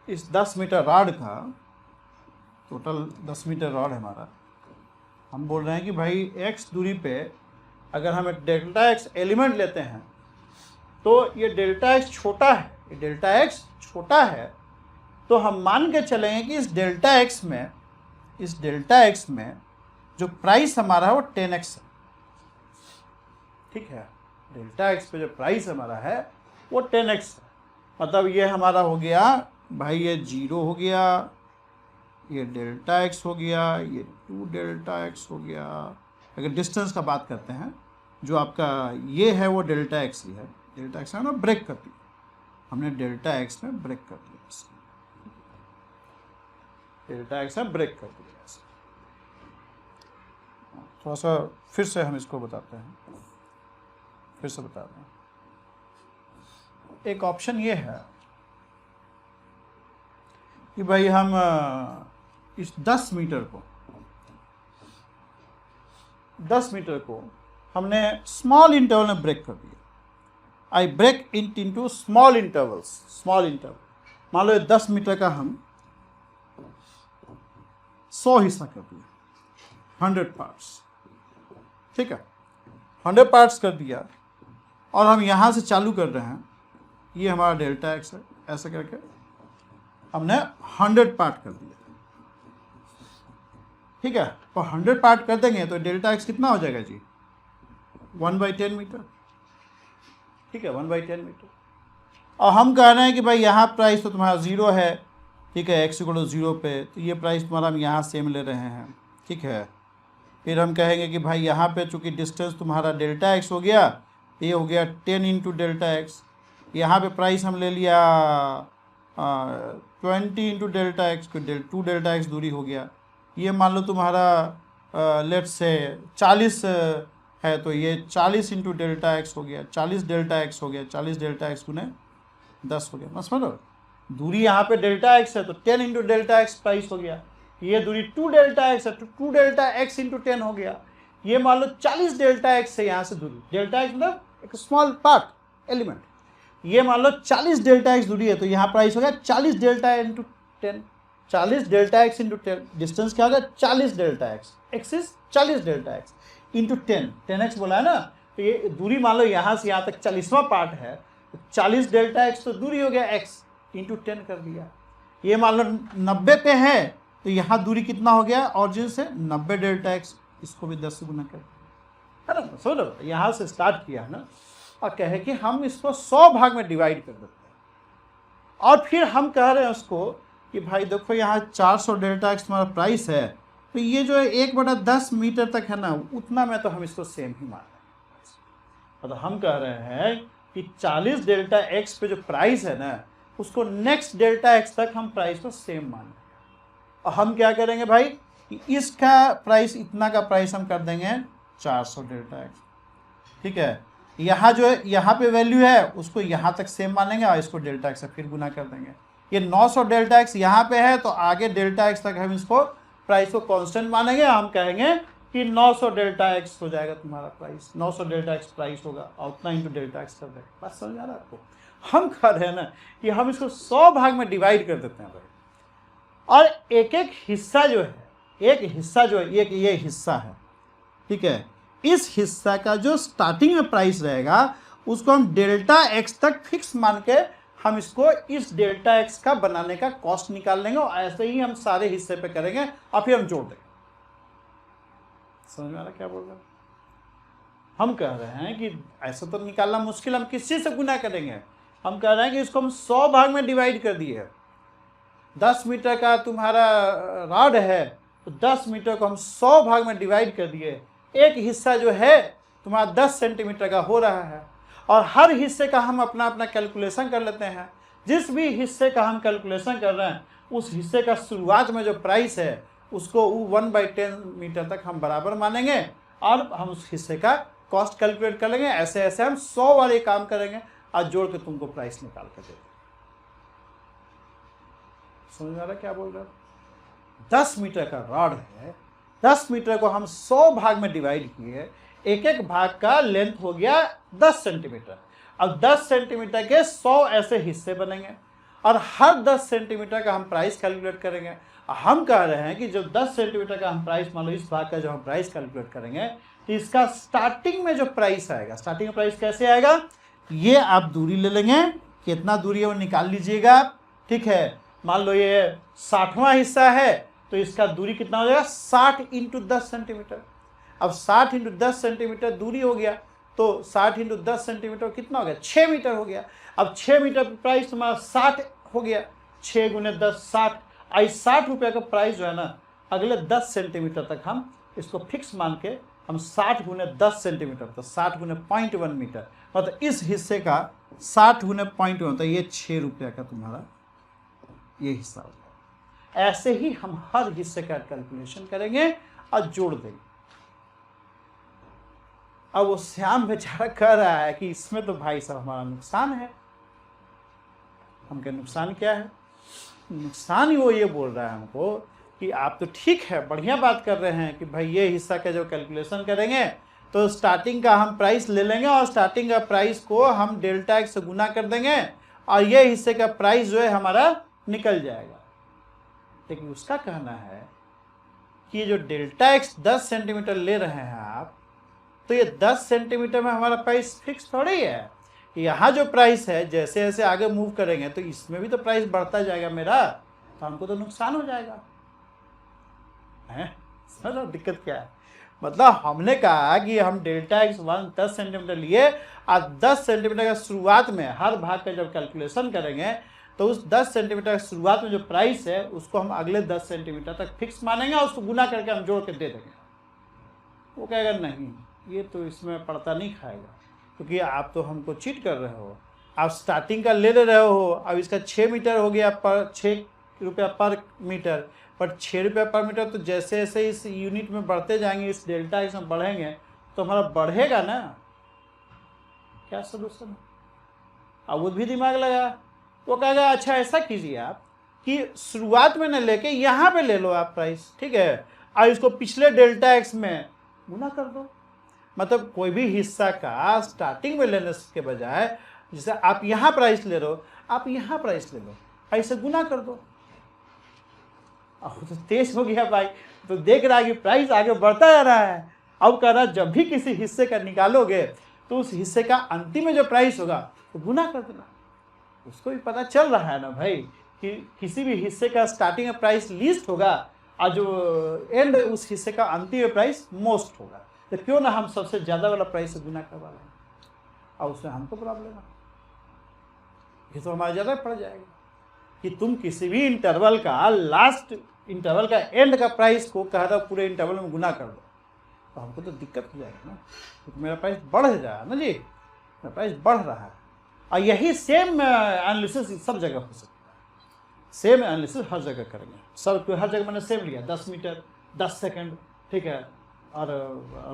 इस 10 मीटर रॉड का टोटल 10 मीटर रॉड है हमारा। हम बोल रहे हैं कि भाई x दूरी पे अगर हम एक डेल्टा x एलिमेंट लेते हैं तो ये डेल्टा x छोटा है, ये डेल्टा x छोटा है, तो हम मान के चलेंगे कि इस डेल्टा x में जो प्राइस हमारा है वो 10x है। ठीक है, डेल्टा x पे जो प्राइस हमारा है वो 10x है। मतलब ये हमारा हो गया भाई, ये 0 हो गया, ये डेल्टा x हो गया, ये 2 डेल्टा x हो गया। अगर डिस्टेंस का बात करते हैं, जो आपका ये है वो डेल्टा x ही है, डेल्टा x है ना, ब्रेक कर दिया हमने, डेल्टा x में ब्रेक कर दिया, डेल्टा x में ब्रेक कर दिया। थोड़ा सा फिर से हम इसको बताते हैं, फिर से बता दें। एक ऑप्शन ये है कि भाई हम इस 10 मीटर को हमने स्मॉल इंटरवल में ब्रेक कर दिया। I break it into small intervals, small interval. मान लो 10 मीटर का हम 100 हिस्सा कर दिया, 100 पार्ट्स। ठीक है, 100 पार्ट्स कर दिया और हम यहाँ से चालू कर रहे हैं, ये हमारा डेल्टा x है, ऐसे करके हमने 100 पार्ट कर दिया। ठीक है, तो 100 पार्ट कर देंगे तो डेल्टा x कितना हो जाएगा जी, 1/10 मीटर। ठीक है, 1/10 मीटर। और हम कह रहे हैं कि भाई यहाँ प्राइस तो तुम्हारा 0 है। ठीक है, x = 0 पे, तो ये प्राइस तुम्हारा हम यहाँ सेम ले रहे हैं। ठीक है, फिर हम कहेंगे कि भाई यहाँ पे चूँकि डिस्टेंस तुम्हारा डेल्टा x हो गया, ये हो गया 10 × डेल्टा x। यहाँ पे प्राइस हम ले लिया 20 × डेल्टा x, को 2 डेल्टा x दूरी हो गया। ये मान लो तुम्हारा लेट्स से 40 है, तो ये 40 × डेल्टा x हो गया, 40 डेल्टा x हो गया, 40 डेल्टा x × 10 हो गया। बस समझो, दूरी यहाँ पे डेल्टा x है तो 10 × डेल्टा x प्राइस हो गया। ये दूरी 2 डेल्टा x है तो 2 डेल्टा x × 10 हो गया। ये मान लो 40 डेल्टा x है यहाँ से दूरी, डेल्टा x मतलब एक स्मॉल पार्ट एलिमेंट। ये मान लो 40 डेल्टा x दूरी है तो यहाँ प्राइस हो गया 40 डेल्टा × 10, 40 डेल्टा x × 10। डिस्टेंस क्या होगा, 40 delta x, x is 40 delta x × 10, 10x बोला है ना। तो ये दूरी मान लो यहाँ से यहाँ तक 40वां पार्ट है, तो 40 डेल्टा x तो दूरी हो गया x × 10 कर दिया। ये मान लो 90 पे है तो यहाँ दूरी कितना हो गया, ऑरिजिन से 90 डेल्टा x, इसको भी 10 से गुना कर, है ना। सोचो यहाँ से स्टार्ट किया है ना, और कहे कि हम इसको 100 भाग में डिवाइड कर देते हैं। और फिर हम कह रहे हैं उसको कि भाई देखो यहाँ 400 डेल्टा x तुम्हारा प्राइस है, तो ये जो 1/10 मीटर तक है ना, उतना में तो हम इसको सेम ही मान रहे हैं। मतलब हम कह रहे हैं कि 40 डेल्टा x पे जो प्राइस है ना, उसको नेक्स्ट डेल्टा x तक हम प्राइस को सेम मान रहे हैं। और हम क्या करेंगे भाई कि इसका प्राइस, इतना का प्राइस हम कर देंगे 400 डेल्टा x। ठीक है, यहाँ जो है यहाँ पे वैल्यू है उसको यहाँ तक सेम मानेंगे और इसको डेल्टा x से फिर गुना कर देंगे। ये 900 डेल्टा x यहाँ पे है तो आगे डेल्टा x तक हम इसको प्राइस को कांस्टेंट मानेंगे। हम कहेंगे कि 900 डेल्टा x हो जाएगा तुम्हारा प्राइस, 900 डेल्टा x प्राइस होगा और उतना इंटू डेल्टा x कर देंगे। बात समझ आ रहा है आपको। हम कह रहे हैं ना कि हम इसको 100 भाग में डिवाइड कर देते हैं भाई, और एक एक हिस्सा जो है, एक हिस्सा जो है, ये हिस्सा है। ठीक है, इस हिस्सा का जो स्टार्टिंग में प्राइस रहेगा उसको हम डेल्टा एक्स तक फिक्स मान के हम इसको इस डेल्टा एक्स का बनाने का कॉस्ट निकाल लेंगे और ऐसे ही हम सारे हिस्से पे करेंगे और फिर हम जोड़ देंगे। समझ में आ रहा क्या बोल रहे हैं? हम कह रहे हैं कि ऐसा तो निकालना मुश्किल, हम किस चीज से गुना करेंगे? हम कह रहे हैं कि इसको हम 100 भाग में डिवाइड कर दिए। 10 मीटर का तुम्हारा रॉड है तो 10 मीटर को हम 100 भाग में डिवाइड कर दिए। एक हिस्सा जो है तुम्हारा 10 सेंटीमीटर का हो रहा है और हर हिस्से का हम अपना अपना कैलकुलेशन कर लेते हैं। जिस भी हिस्से का हम कैलकुलेशन कर रहे हैं उस हिस्से का शुरुआत में जो प्राइस है उसको 1/10 मीटर तक हम बराबर मानेंगे और हम उस हिस्से का कॉस्ट कैलकुलेट कर लेंगे। ऐसे ऐसे हम 100 वाले काम करेंगे और जोड़ के तुमको प्राइस निकाल कर देंगे। समझ में आ रहा क्या बोल रहे हो? 10 मीटर का रॉड है, 10 मीटर को हम 100 भाग में डिवाइड किए, एक एक भाग का लेंथ हो गया 10 सेंटीमीटर। अब 10 सेंटीमीटर के 100 ऐसे हिस्से बनेंगे और हर 10 सेंटीमीटर का हम प्राइस कैलकुलेट करेंगे। हम कह रहे हैं कि जब 10 सेंटीमीटर का हम प्राइस, मान लो इस भाग का जो हम प्राइस कैलकुलेट करेंगे तो इसका स्टार्टिंग में जो प्राइस आएगा, स्टार्टिंग में प्राइस कैसे आएगा? ये आप दूरी ले लेंगे, कितना दूरी है वो निकाल लीजिएगा आप, ठीक है। मान लो ये 60वां हिस्सा है तो इसका दूरी कितना हो जाएगा? 60 × 10 सेंटीमीटर। अब 60 × 10 सेंटीमीटर दूरी हो गया तो 60 × 10 सेंटीमीटर कितना हो गया? 6 मीटर हो गया। अब 6 मीटर पर प्राइस तुम्हारा 60 हो गया, 6 × 10 60। आई 60 रुपये का प्राइस जो है ना अगले 10 सेंटीमीटर तक हम इसको फिक्स मान के हम 60 × 10 सेंटीमीटर तो 60 × 0.1 मीटर, मतलब इस हिस्से का 60 × 0.1 तो ये 6 रुपये का तुम्हारा ये हिस्सा हो जाएगा। ऐसे ही हम हर हिस्से का कैलकुलेशन करेंगे और जोड़ देंगे। अब वो श्याम बेचारा कह रहा है कि इसमें तो भाई साहब हमारा नुकसान है। हम क्या नुकसान क्या है? नुकसान ही वो ये बोल रहा है हमको कि आप तो ठीक है, बढ़िया बात कर रहे हैं कि भाई ये हिस्सा का जो कैलकुलेशन करेंगे तो स्टार्टिंग का हम प्राइस ले लेंगे और स्टार्टिंग का प्राइस को हम डेल्टा एक्स से गुना कर देंगे और ये हिस्से का प्राइस जो है हमारा निकल जाएगा। लेकिन उसका कहना है कि ये जो डेल्टा एक्स 10 सेंटीमीटर ले रहे हैं आप, तो ये 10 सेंटीमीटर में हमारा प्राइस फिक्स थोड़ी है। यहाँ जो प्राइस है जैसे जैसे आगे मूव करेंगे तो इसमें भी तो प्राइस बढ़ता जाएगा मेरा, तो हमको तो नुकसान हो जाएगा। है समझ लो दिक्कत क्या है? मतलब हमने कहा कि हम डेल्टा एक्स 10 सेंटीमीटर लिए और 10 सेंटीमीटर का शुरुआत में हर भाग का जब कैलकुलेशन करेंगे तो उस 10 सेंटीमीटर की शुरुआत में जो प्राइस है उसको हम अगले 10 सेंटीमीटर तक फिक्स मानेंगे और उसको गुना करके हम जोड़ के दे देंगे। वो कहेगा नहीं ये तो इसमें पड़ता नहीं खाएगा, क्योंकि आप तो हमको चीट कर रहे हो। आप स्टार्टिंग का ले रहे हो, अब इसका 6 मीटर हो गया पर 6 रुपया पर मीटर, पर 6 रुपया पर मीटर तो जैसे जैसे इस यूनिट में बढ़ते जाएंगे, इस डेल्टा एक्स में बढ़ेंगे तो हमारा बढ़ेगा ना। क्या सोल्यूशन? अब वो भी दिमाग लगा, वो कहेगा अच्छा ऐसा कीजिए आप कि शुरुआत में न लेके यहाँ पे ले लो आप प्राइस, ठीक है, और इसको पिछले डेल्टा एक्स में गुना कर दो। मतलब कोई भी हिस्सा का स्टार्टिंग में लेने के बजाय जैसे आप यहाँ प्राइस ले रहे हो, आप यहाँ प्राइस ले लो, ऐसे गुना कर दो। अब तो तेज हो गया भाई, तो देख रहा है कि प्राइस आगे बढ़ता जा रहा है। अब कह रहा है जब भी किसी हिस्से का निकालोगे तो उस हिस्से का अंतिम में जो प्राइस होगा तो गुना कर देना। उसको भी पता चल रहा है ना भाई कि किसी भी हिस्से का स्टार्टिंग में प्राइस लीस्ट होगा और जो एंड उस हिस्से का अंतिम प्राइस मोस्ट होगा, तो क्यों ना हम सबसे ज़्यादा वाला प्राइस से गुना करवा लें और उसमें हमको प्रॉब्लम है। ये तो हमारा ज़्यादा पड़ जाएगा कि तुम किसी भी इंटरवल का लास्ट इंटरवल का एंड का प्राइस को कह रहा पूरे इंटरवल में गुना कर दो, तो हमको तो दिक्कत हो जाएगी ना, क्योंकि मेरा प्राइस बढ़ जाएगा ना जी, मेरा प्राइस बढ़ रहा है। और यही सेम एनालिसिस सब जगह हो सकता है, सेम एनालिसिस हर जगह करेंगे। सब हर जगह मैंने सेम लिया 10 मीटर 10 सेकंड, ठीक है, और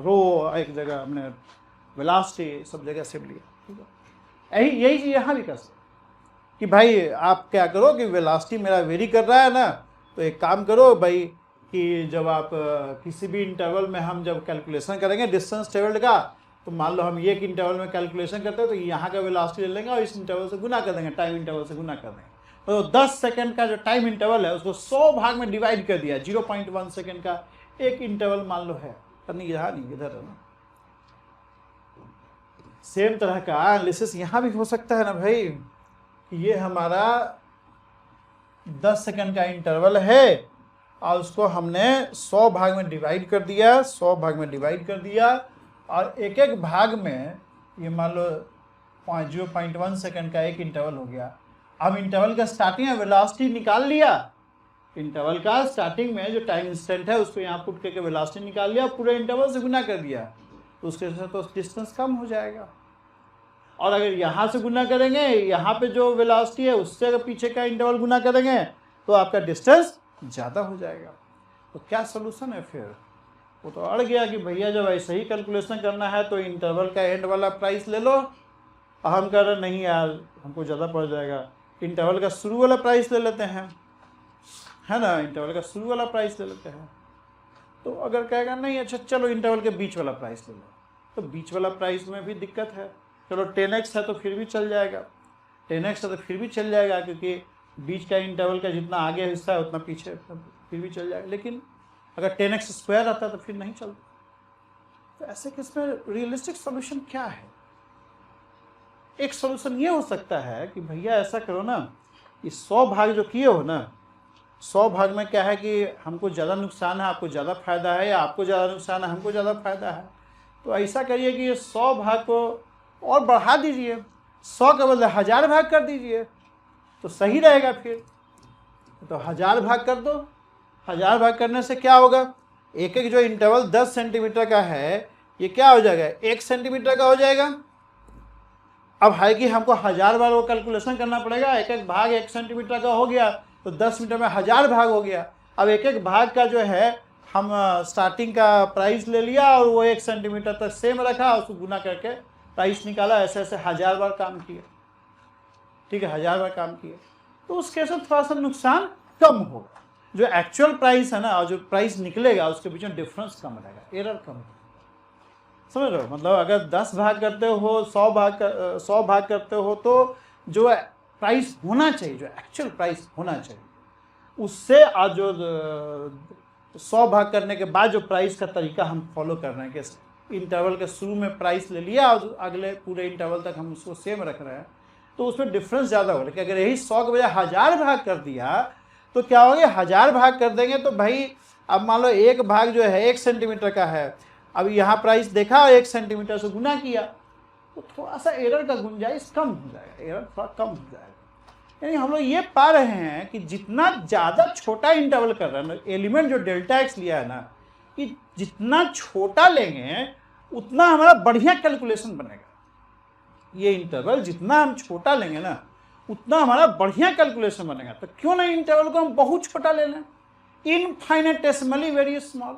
रो एक जगह हमने वेलोसिटी सब जगह सेम लिया, ठीक है। यही चीज़ यहाँ भी कर सकते कि भाई आप क्या करो कि वेलोसिटी मेरा वेरी कर रहा है ना, तो एक काम करो भाई कि जब आप किसी भी इंटरवल में हम जब कैलकुलेशन करेंगे डिस्टेंस ट्रेवल्ड का, तो मान लो हम एक इंटरवल में कैलकुलेशन करते हैं तो यहाँ का वेलोसिटी ले लेंगे और इस इंटरवल से गुना कर देंगे, टाइम इंटरवल से गुना कर देंगे। तो 10 सेकंड का जो टाइम इंटरवल है उसको 100 भाग में डिवाइड कर दिया। 0.1 सेकंड का एक इंटरवल मान लो है, नहीं यहाँ नहीं इधर है ना, सेम तरह का एनालिसिस यहाँ भी हो सकता है ना भाई। ये हमारा 10 सेकंड का इंटरवल है और उसको हमने 100 भाग में डिवाइड कर दिया, 100 भाग में डिवाइड कर दिया और एक एक भाग में ये मान लो 0.1 सेकंड का एक इंटरवल हो गया। अब इंटरवल का स्टार्टिंग में वेलोसिटी निकाल लिया, इंटरवल का स्टार्टिंग में जो टाइम इंस्टेंट है उसको यहाँ पुट करके वेलोसिटी निकाल लिया, पूरे इंटरवल से गुना कर दिया, तो उसके साथ तो डिस्टेंस कम हो जाएगा। और अगर यहाँ से गुना करेंगे, यहाँ पे जो वेलोसिटी है उससे अगर पीछे का इंटरवल गुना करेंगे तो आपका डिस्टेंस ज़्यादा हो जाएगा। तो क्या सोल्यूशन है फिर? वो तो अड़ गया कि भैया जब ऐसे ही कैलकुलेशन करना है तो इंटरवल का एंड वाला प्राइस ले लो। हम कह रहे नहीं यार हमको ज़्यादा पड़ जाएगा, इंटरवल का शुरू वाला प्राइस ले लेते हैं, है ना, इंटरवल का शुरू वाला प्राइस ले लेते हैं। तो अगर कहेगा नहीं अच्छा चलो इंटरवल के बीच वाला प्राइस ले लो, तो बीच वाला प्राइस में भी दिक्कत है। चलो 10x है तो फिर भी चल जाएगा, 10x है तो फिर भी चल जाएगा, क्योंकि बीच का इंटरवल का जितना आगे हिस्सा है उतना पीछे, फिर भी चल जाएगा। लेकिन अगर 10x स्क्वायर आता तो फिर नहीं चलता। तो ऐसे केस में रियलिस्टिक सोल्यूशन क्या है? एक सोल्यूशन ये हो सकता है कि भैया ऐसा करो ना, कि 100 भाग जो किए हो ना, 100 भाग में क्या है कि हमको ज़्यादा नुकसान है, आपको ज़्यादा फायदा है, या आपको ज़्यादा नुकसान है, हमको ज़्यादा फायदा है। तो ऐसा करिए कि ये 100 भाग को और बढ़ा दीजिए, 100 के बदले 1000 भाग कर दीजिए, तो सही रहेगा। फिर तो 1000 भाग कर दो। 1000 भाग करने से क्या होगा, एक एक जो इंटरवल 10 सेंटीमीटर का है ये क्या हो जाएगा, 1 सेंटीमीटर का हो जाएगा। अब है कि हमको 1000 बार वो कैलकुलेशन करना पड़ेगा, एक एक भाग 1 सेंटीमीटर का हो गया तो 10 मीटर में 1000 भाग हो गया। अब एक एक भाग का जो है हम स्टार्टिंग का प्राइस ले लिया और वो 1 सेंटीमीटर तक सेम रखा, उसको गुना करके प्राइस निकाला, ऐसे ऐसे 1000 बार काम किए। ठीक है, 1000 बार काम किए तो उस केस में थोड़ा सा नुकसान कम होगा। जो एक्चुअल प्राइस है ना और जो प्राइस निकलेगा उसके बीच में डिफरेंस कम रहेगा, एरर कम होगा। समझ रहे हो? मतलब अगर 10 भाग करते हो, 100 भाग करते हो, तो जो प्राइस होना चाहिए, जो एक्चुअल प्राइस होना चाहिए, उससे आज जो 100 भाग करने के बाद जो प्राइस का तरीका हम फॉलो कर रहे हैं कि इंटरवल के शुरू में प्राइस ले लिया और अगले पूरे इंटरवल तक हम उसको सेम रख रहे हैं, तो उसमें डिफरेंस ज़्यादा हो। लेकिन अगर यही 100 के बजाय 1000 भाग कर दिया तो क्या हो गया, 1000 भाग कर देंगे तो भाई अब मान लो एक भाग जो है 1 सेंटीमीटर का है, अब यहाँ प्राइस देखा 1 सेंटीमीटर से गुना किया, तो थोड़ा सा एरर का गुंजाइश कम हो जाएगा, एरर थोड़ा कम हो जाएगा। यानी हम लोग ये पा रहे हैं कि जितना ज़्यादा छोटा इंटरवल कर रहे हैं ना, एलिमेंट जो डेल्टा एक्स लिया है ना, कि जितना छोटा लेंगे उतना हमारा बढ़िया कैलकुलेशन बनेगा। ये इंटरवल जितना हम छोटा लेंगे ना उतना हमारा बढ़िया कैलकुलेशन बनेगा। तो क्यों नहीं इंटरवल को हम बहुत छोटा ले लें, infinitesimally very small.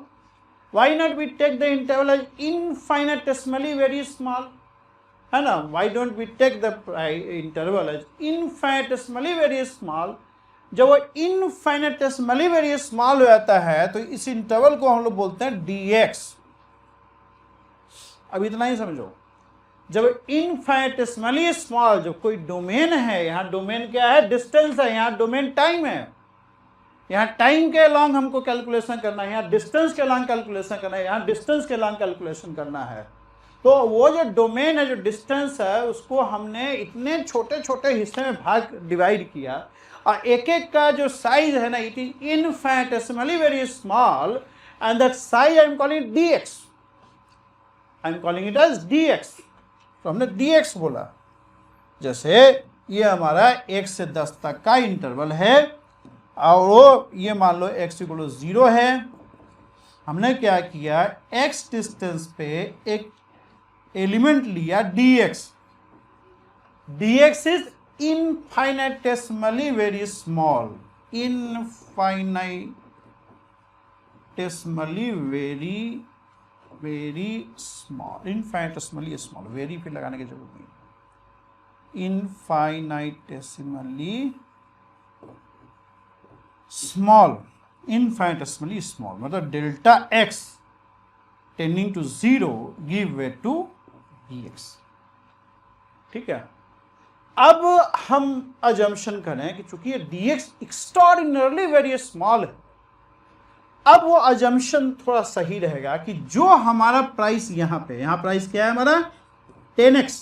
Why not we take the interval as infinitesimally very small, है ना। Why don't we take the interval as infinitesimally very small. जब वो इनफाइनेटेसिमली वेरी स्मॉल हो जाता है तो इस इंटरवल को हम लोग बोलते हैं dx। अब इतना ही समझो, जब इनफाइनेटेसिमली स्मॉल, जब कोई डोमेन है, यहाँ डोमेन क्या है, डिस्टेंस है, यहाँ डोमेन टाइम है, यहाँ टाइम के अलॉन्ग हमको कैलकुलेशन करना है, यहाँ डिस्टेंस के अलॉन्ग कैलकुलेशन करना है, यहाँ डिस्टेंस के अलॉन्ग कैलकुलेशन करना है। तो वो जो डोमेन है, जो डिस्टेंस है, उसको हमने इतने छोटे छोटे हिस्से में भाग डिवाइड किया और एक एक का जो साइज है ना, it is infinitesimally very small and that size I am calling dx, I am calling it as dx। तो हमने dx बोला। जैसे ये हमारा 1 से 10 तक का इंटरवल है और वो ये मान लो x = 0 है। हमने क्या किया, x डिस्टेंस पे एक एलिमेंट लिया dx। dx is infinitesimally very small, infinitesimally very small, infinitesimally small, very फिर लगाने की जरूरत नहीं, इनफाइनेटेसिमली स्मॉल, इनफाइनेटेसिमली स्मॉल, मतलब delta x tending to 0 give way to dx। ठीक है, अब हम अजम्पशन करें कि चूंकि ये dx एक्स्ट्राऑर्डिनरली वेरी स्मॉल है, अब वो अजम्पशन थोड़ा सही रहेगा कि जो हमारा प्राइस यहाँ पे, यहाँ प्राइस क्या है हमारा 10x।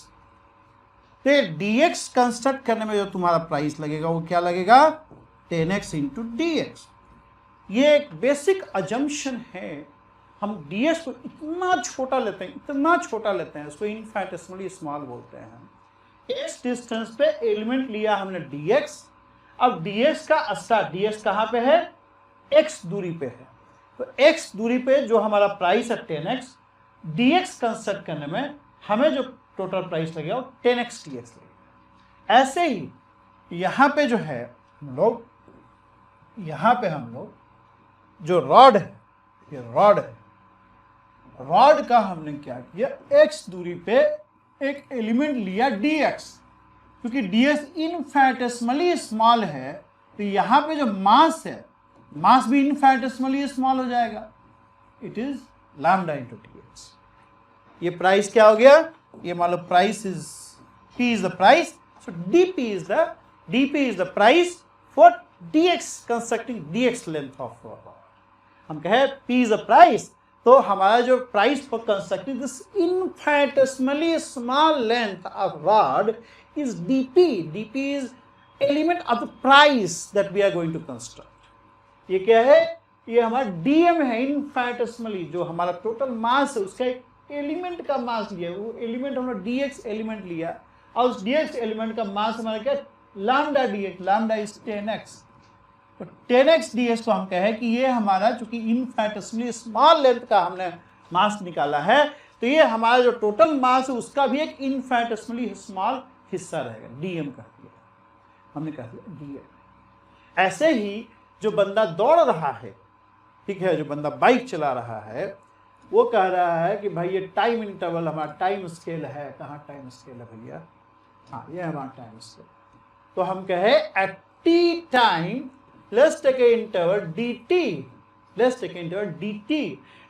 तो dx कंस्ट्रक्ट करने में जो तुम्हारा प्राइस लगेगा वो क्या लगेगा, 10x इंटू dx। ये एक बेसिक अजम्पशन है। हम dx को इतना छोटा लेते हैं, उसको इनफिनिटेसिमली स्मॉल बोलते हैं। इस डिस्टेंस पे एलिमेंट लिया हमने dx। अब dx का अस्तर, dx कहाँ पे है, x दूरी पे है। तो x दूरी पे जो हमारा प्राइस है 10x, dx कंस्ट्रक्ट करने में हमें जो टोटल प्राइस लगेगा वो 10x dx लगेगा। ऐसे ही यहाँ पे जो है हम लोग जो रॉड है, ये रॉड का हमने क्या किया, x दूरी पे एक एलिमेंट लिया dx। क्योंकि dx इनफिनिटेसिमली स्मॉल है तो यहाँ पे जो मास है, मास भी इनफिनिटेसिमली स्मॉल हो जाएगा। It is lambda into dx। ये प्राइस क्या हो गया, ये मान लो price is p is the price, so dp is the price for dx constructing dx length of rod. हम कहे p इज द प्राइस, तो हमारा जो price for constructing this infinitesimally small length of rod is dp। dp is element of the price that we are going to construct. ये क्या है, ये हमारा dm है, इनफिनिटेसिमली जो हमारा टोटल मास है उसका एक एलिमेंट का मास लिया, वो एलिमेंट हमने dx एलिमेंट लिया और उस dx एलिमेंट का मास हमारा क्या, lambda dx, lambda is 10x। तो 10x dx को हम कहें कि ये हमारा चूंकि इनफिनिटेसिमली स्मॉल लेंथ का हमने मास निकाला है, तो ये हमारा जो टोटल मास है उसका भी एक इनफिनिटेसिमली स्मॉल हिस्सा रहेगा, dm कह दिया हमने, कह दिया dm। ऐसे ही जो बंदा दौड़ रहा है, ठीक है, जो बंदा बाइक चला रहा है, वो कह रहा है कि भाई ये टाइम इंटरवल हमारा टाइम स्केल है। कहाँ टाइम स्केल है भैया, हाँ ये हमारा टाइम स्केल। तो हम कहे at t time let's take an interval dt,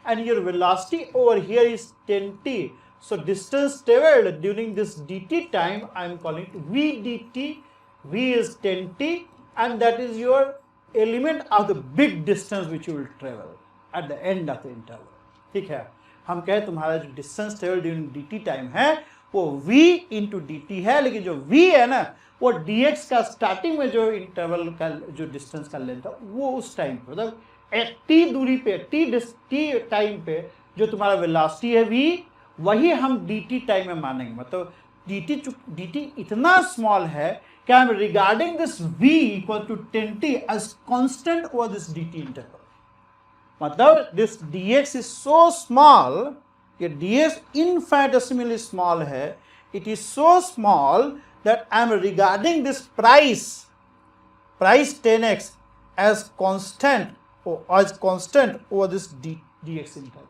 and your velocity over here is 10t. So distance traveled during this dt time I am calling it v dt. V is 10t and that is your element of the big distance which you will travel at the end of the interval। ठीक है, हम कहे तुम्हारा जो distance travel during dt time है वो v इंटू dt है, लेकिन जो v है ना वो dx का स्टार्टिंग में जो इंटरवल का जो डिस्टेंस का लेंथ है वो उस टाइम पे, मतलब t दूरी पे, t टाइम पे जो तुम्हारा वेलोसिटी है v, वही हम dt टाइम में मानेंगे। मतलब dt इतना स्मॉल है कि I am regarding this v equal to 10t as constant over this dt interval. मतलब this dx is so small, ये dx इनफिनिटेसिमली स्मॉल है, it is so small that I am regarding this price 10x as constant over this dx interval।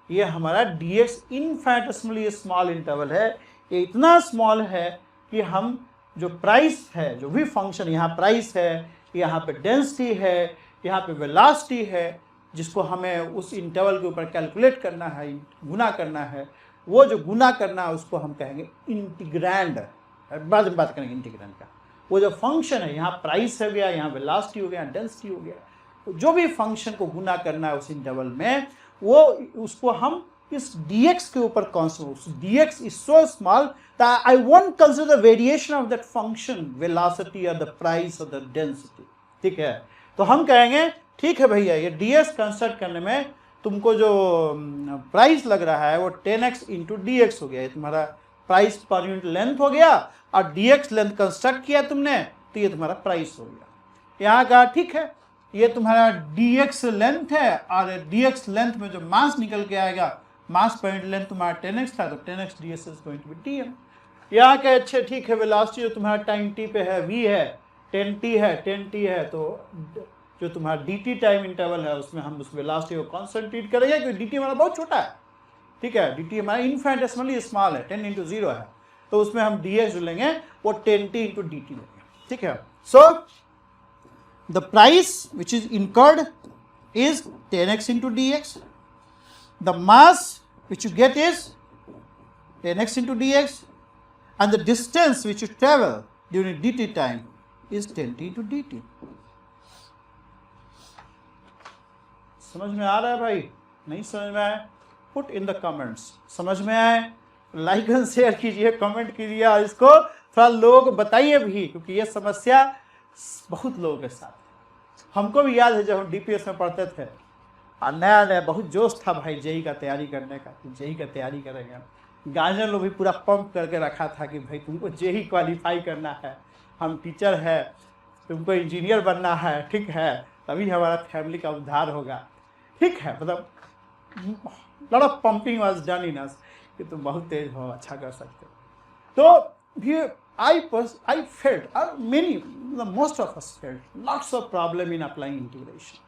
ये हमारा dx इनफिनिटेसिमली स्मॉल इंटरवल है, ये इतना स्मॉल है कि हम जो प्राइस है, जो भी फंक्शन, यहाँ प्राइस है, यहाँ पे डेंसिटी है, यहाँ पे वेलोसिटी है, जिसको हमें उस इंटरवल के ऊपर कैलकुलेट करना है, गुना करना है, वो जो गुना करना है उसको हम कहेंगे इंटीग्रैंड। बाद में बात करेंगे इंटीग्रैंड का। वो जो फंक्शन है, यहाँ प्राइस हो गया, यहाँ वेलोसिटी हो गया, डेंसिटी हो गया, तो जो भी फंक्शन को गुना करना है उस इंटरवल में, वो उसको हम इस dx के ऊपर constant, dx is so small that I won't consider the variation of that function, velocity और द प्राइस और द डेंसिटी। ठीक है, तो हम कहेंगे ठीक है भैया, ये dx कंस्ट्रक्ट करने में तुमको जो प्राइस लग रहा है वो 10x इंटू dx हो गया, ये तुम्हारा प्राइस पर यूनिट लेंथ हो गया, और dx लेंथ कंस्ट्रक्ट किया तुमने तो ये तुम्हारा प्राइस हो गया। यहाँ का ठीक है, ये तुम्हारा dx लेंथ है, और dx लेंथ में जो मास निकल के आएगा, मास पर यूनिट लेंथ तुम्हारा 10x था, तो 10x dx is going to be dm। यहाँ का अच्छे ठीक है, वेलोसिटी जो तुम्हारा टाइम t पे है v है, 10t है, तो जो तुम्हारा dt टाइम इंटरवल है उसमें हम उस वेलोसिटी को कॉन्सेंट्रेट करेंगे, क्योंकि dt हमारा बहुत छोटा है। ठीक है, dt हमारा इनफिनिटेसिमली स्मॉल है, 10 इंटू 0 है, तो उसमें हम dx जो लेंगे वो 10t इंटू dt लेंगे। ठीक है, so the price which is incurred is 10x into dx, the mass which you get is 10x into dx, and the distance which you travel during dt time is 10t into dt। समझ में आ रहा है भाई? नहीं समझ में आया? Put in the comments. समझ में आए लाइक एंड शेयर कीजिए, कमेंट कीजिए और इसको थोड़ा लोग बताइए भी, क्योंकि ये समस्या बहुत लोगों के साथ है। हमको भी याद है जब हम डीपीएस में पढ़ते थे और नया नया बहुत जोश था भाई जेई का तैयारी करने का, जेई का तैयारी करेंगे। गार्जियन लोग भी पूरा पंप करके रखा था कि भाई तुमको जेई क्वालिफाई करना है, हम टीचर है, तुमको इंजीनियर बनना है, ठीक है, तभी हमारा फैमिली का उद्धार होगा, ठीक है। मतलब lot of pumping was done in us कि तुम बहुत तेज हो, अच्छा कर सकते हो। तो भी I felt, or many, the most of us felt lots of problem in applying integration.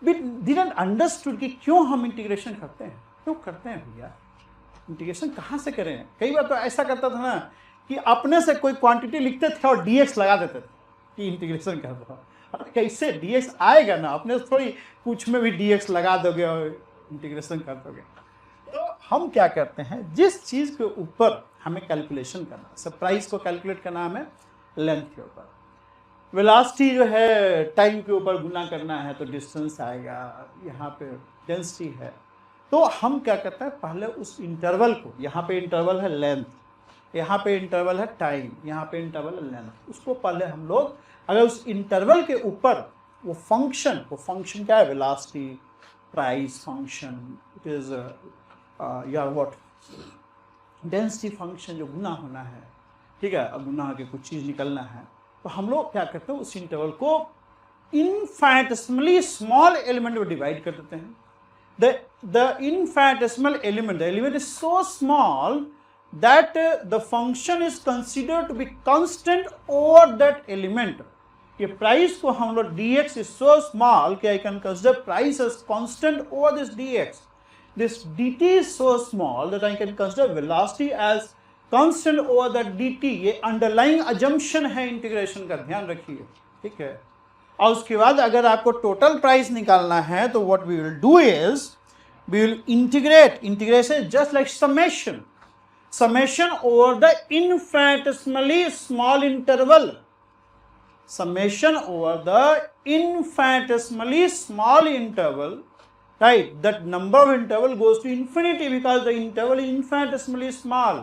We didn't understood कि क्यों हम इंटीग्रेशन करते हैं, क्यों करते हैं भैया, इंटीग्रेशन कहाँ से करें। कई बार तो ऐसा करता था ना कि अपने से कोई क्वांटिटी लिखते थे और डीएक्स लगा देते थे कि इंटीग्रेशन कर दो। कैसे डीएक्स आएगा ना, अपने से थोड़ी कुछ में भी डीएक्स लगा दोगे और इंटीग्रेशन कर दोगे। तो हम क्या करते हैं, जिस चीज़ के ऊपर हमें कैलकुलेशन करना है, प्राइस को कैलकुलेट करना हमें लेंथ के ऊपर, वेलोसिटी जो है टाइम के ऊपर गुना करना है तो डिस्टेंस आएगा, यहाँ पे डेंसिटी है। तो हम क्या करते हैं, पहले उस इंटरवल को, यहाँ पे इंटरवल है लेंथ, यहाँ पे इंटरवल है टाइम, यहाँ पे इंटरवल है लेंथ, उसको पहले हम लोग अगर उस इंटरवल के ऊपर वो फंक्शन क्या है, velocity, price function, it is या व्हाट डेंसिटी फंक्शन जो गुना होना है, ठीक है, अब गुना के कुछ चीज़ निकलना है, तो हम लोग क्या करते हैं उस इंटरवल को इनफाइनिटेसिमली स्मॉल एलिमेंट में डिवाइड कर देते हैं। The infinitesimal element, the element is so small that the function is considered to be constant over that element. कि प्राइस को हम लोग dx is so small कि I can consider price as constant over this dx. This dt is so small that I can consider velocity as constant over that dt. ये underlying assumption है इंटीग्रेशन का, ध्यान रखिए, ठीक है। और उसके बाद अगर आपको टोटल प्राइस निकालना है तो what we will do is we will integrate, integration just like summation over the infinitesimally small interval, summation over the infinitesimally small interval, right? That number of interval goes to infinity because the interval is infinitesimally small.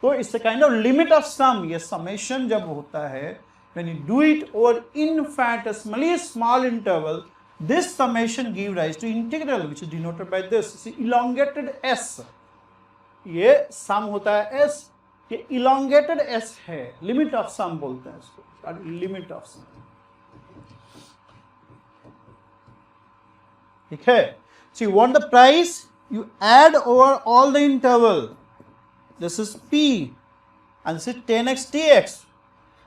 तो it's a kind of limit of sum. ये summation जब होता है, when you do it over infinitesimally small interval, this summation gives rise to integral, which is denoted by this elongated s. ये sum होता है s, ये elongated s है, limit of sum बोलते हैं इसको, limit of sum, ठीक है। So you want the price, you add over all the interval, this is p and this is 10x dx.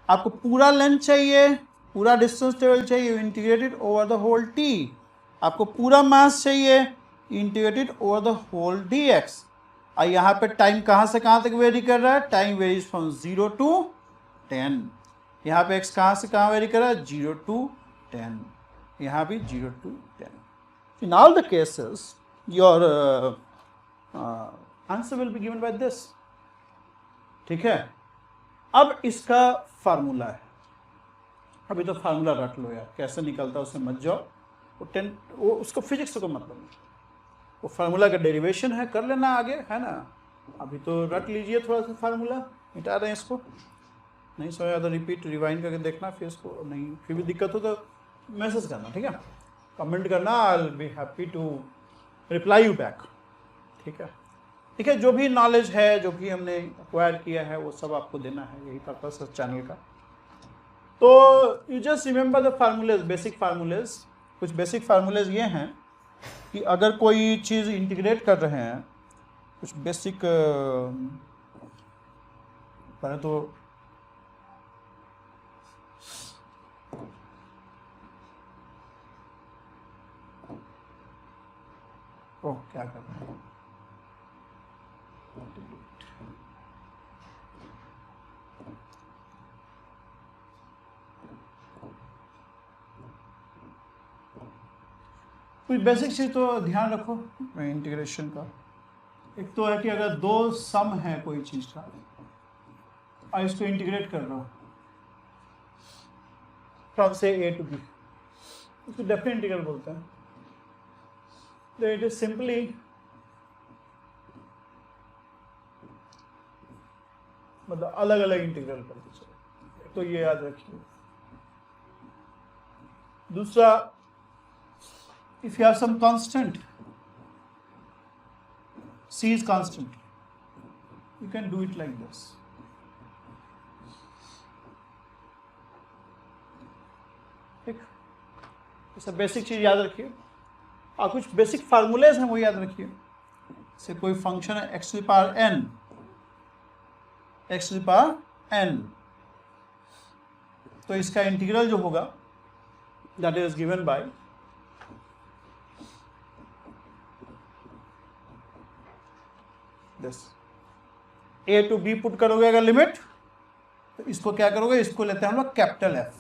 आपको पूरा लेंथ चाहिए, पूरा डिस्टेंस टेबल चाहिए, you integrated over the whole T. आपको पूरा मास चाहिए, integrated over the whole dx। और यहाँ पे टाइम कहाँ से कहाँ तक वेरी कर रहा है, टाइम वेरीज फ्रॉम 0 to 10। यहाँ पे x कहाँ से कहाँ वेरी कर रहा है, 0 to 10, यहाँ भी 0 to 10। In all the cases your answer will be given by this, ठीक है। अब इसका फार्मूला है, अभी तो फार्मूला रट लो यार, कैसे निकलता है उससे मत जाओ, वो उसको फिजिक्स को मतलब नहीं, वो फार्मूला का डेरिवेशन है, कर लेना आगे, है ना। अभी तो रट लीजिए थोड़ा सा फार्मूला, मिटा रहे हैं इसको, नहीं समझ तो रिपीट रिवाइंड करके देखना, फिर इसको नहीं फिर भी दिक्कत हो तो मैसेज करना, ठीक है, कमेंट करना, I will be happy to reply you back, ठीक है। ठीक है, जो भी नॉलेज है, जो भी हमने एक्वायर किया है, वो सब आपको देना है, यही पर्पस है चैनल का। तो you just remember the फार्मूलेज, basic फार्मूलेज। कुछ बेसिक फार्मूलेज ये हैं कि अगर कोई चीज़ इंटीग्रेट कर रहे हैं, कुछ बेसिक पहले तो क्या कर रहे हैं, कुछ बेसिक चीज़ तो ध्यान रखो इंटीग्रेशन का। एक तो है कि अगर दो सम है कोई चीज़ का और इसको इंटीग्रेट कर रहा हूँ फ्रॉम से ए टू बी, उसको डेफिनेट इंटीग्रल बोलते हैं। तो इट इज सिंपली मतलब अलग अलग इंटीग्रल कर दीजिए, तो ये याद रखिए। दूसरा, if you have some constant, c is constant, you can do it like this. ठीक, ये सब बेसिक चीज याद रखिए। और कुछ बेसिक फार्मूलेज हैं वो याद रखिए। से कोई फंक्शन है x to the power n, x to the power n, तो इसका इंटीग्रल जो होगा that is given by this. a to b put करोगे अगर लिमिट, तो इसको क्या करोगे, इसको लेते हैं हम लोग capital F।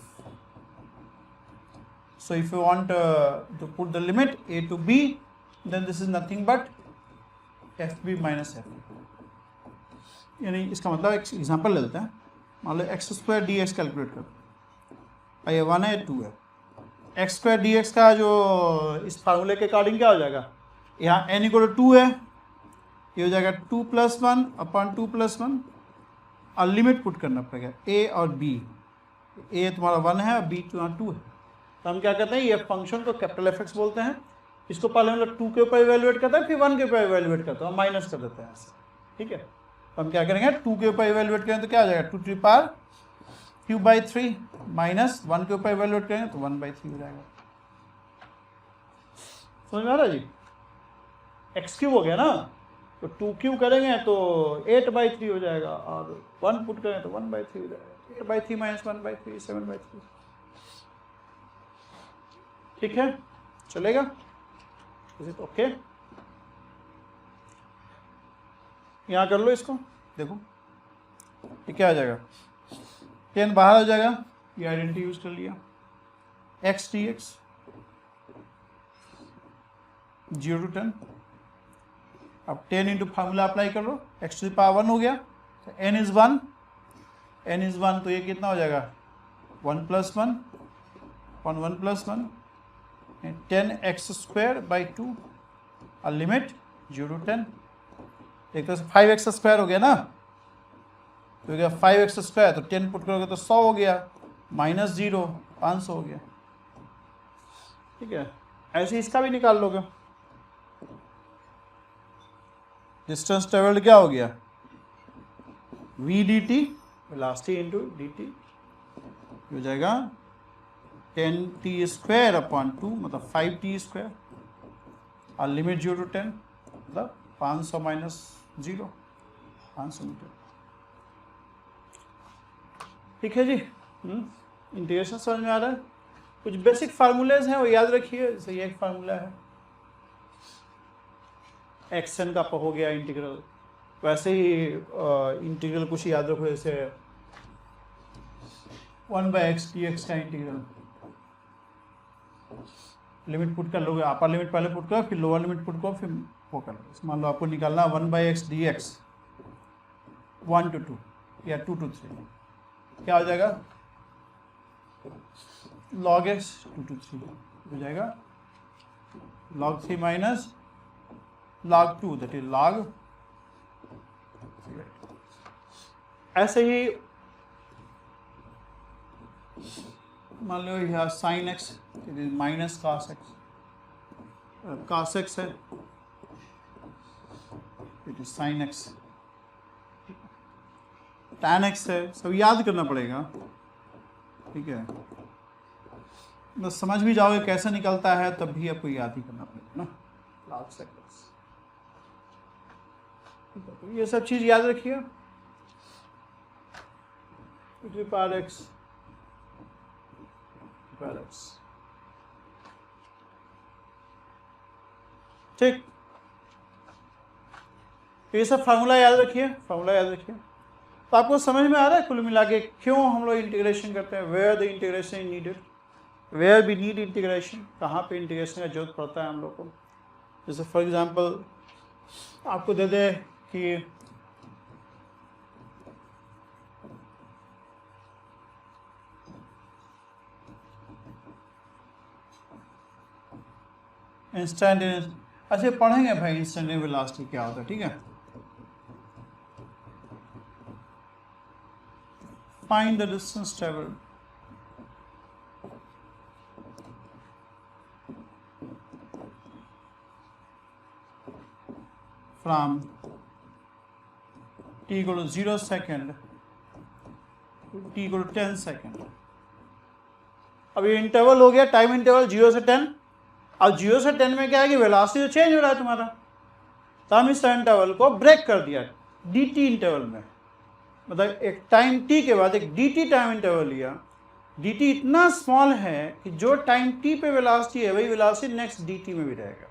So if you want to put the limit a to b, then this is nothing but fb minus f। यानी इसका मतलब एक एग्जांपल ले लेते हैं। मान लो x square d x calculate करो, ये 1 है 2 है। एक्स स्क्वायर डी एक्स का जो इस फार्मूले के अकॉर्डिंग क्या हो जाएगा, यहाँ n इक्वल टू 2 है, ये हो जाएगा 2 + 1 अपॉन 2 + 1, और लिमिट पुट करना पड़ेगा a और b। a तुम्हारा 1 है और b तुम्हारा 2 है, तो हम क्या करते हैं, ये फंक्शन को कैपिटल एफ एक्स बोलते हैं। इसको पहले हम लोग 2 के ऊपर इवेल्युएट करते हैं, फिर 1 के ऊपर इवेल्युएट करते हैं, माइनस कर देते हैं ऐसे। ठीक है, तो हम क्या करेंगे, 2 के ऊपर इवेल्युएट करें तो क्या हो जाएगा, 2 to the power q/3 minus 1 के ऊपर इवेल्युएट करेंगे तो 1/3 हो जाएगा। समझ में आ रहा है जी? x³ हो गया ना, तो 2³ करेंगे तो 8/3 हो जाएगा, और 1 पुट करें तो 1/3 हो जाएगा। 8/3 माइनस 1/3 7/3। ठीक है, चलेगा? Is it okay? यहाँ कर लो इसको, देखो ये क्या आ जाएगा, 10 बाहर हो जाएगा, ये आइडेंटिटी यूज कर लिया, x dx 0 to 10। अब 10 इंटू फार्मूला अप्लाई कर लो, x to the power 1 हो गया, तो n is 1, n is 1, तो ये कितना हो जाएगा, 1 + 1 अपॉन 1 + 1, 10x²/2, और लिमिट 0 to 10। एक तरह से 5x² हो गया ना, तो हो गया 5x², तो 10 पुट करोगे तो 100 हो गया, -0 500 हो गया। ठीक है, ऐसे इसका भी निकाल लोगे। डिस्टेंस ट्रेवल्ड क्या हो गया, v dt velocity into dt हो जाएगा 10t² अपॉन 2, मतलब 5t², और लिमिट 0 to 10, मतलब 500 माइनस 0, 500 मीटर। ठीक है जी, इंटीग्रेशन समझ में आ रहा है? कुछ बेसिक फार्मूलेज हैं वो याद रखिए। जैसे ये एक फार्मूला है, एक्सन का हो गया इंटीग्रल, वैसे ही इंटीग्रल कुछ याद रखो, जैसे 1/x dx का इंटीग्रल। लिमिट पुट कर लोगे, अपर लिमिट पहले पुट करो, फिर लोअर लिमिट पुट करो, फिर वो कर लो। मान लो आपको निकालना 1/x dx 1 to 2 या 2 to 3, क्या हो जाएगा, log x 2 to 3 हो जाएगा, log 3 minus log 2, that is log। ऐसे ही मान लो यहाँ sin x it is minus cos x, cos x है, it is sin x, tan x है, सब याद करना पड़ेगा। ठीक है, बस समझ भी जाओगे कैसे निकलता है, तब भी आपको याद ही करना पड़ेगा ना, log x। तो ये सब चीज याद रखिए। x ठीक, ये सब फार्मूला याद रखिए, फार्मूला याद रखिए। तो आपको समझ में आ रहा है कुल मिला के क्यों हम लोग इंटीग्रेशन करते हैं, where the integration is needed, where we need integration, कहाँ पे इंटीग्रेशन का जरूरत पड़ता है हम लोग को। जैसे फॉर एग्जांपल आपको दे दे कि इंस्टेंटेनियस, अच्छा पढ़ेंगे भाई इंस्टेंटेनियस वेलोसिटी क्या होता है। ठीक है, find the distance travelled from t equal to 0 second t equal to 10 second. अब ये इंटरवल हो गया, टाइम इंटरवल 0 से 10। अब 0 से 10 में क्या है कि वेलोसिटी तो चेंज हो रहा है तुम्हारा, तो हम इस इंटरवल को ब्रेक कर दिया dt इंटरवल में, मतलब एक टाइम t के बाद एक dt टाइम इंटरवल लिया। dt इतना स्मॉल है कि जो टाइम t पे वेलोसिटी है वही वेलोसिटी नेक्स्ट dt में भी रहेगा।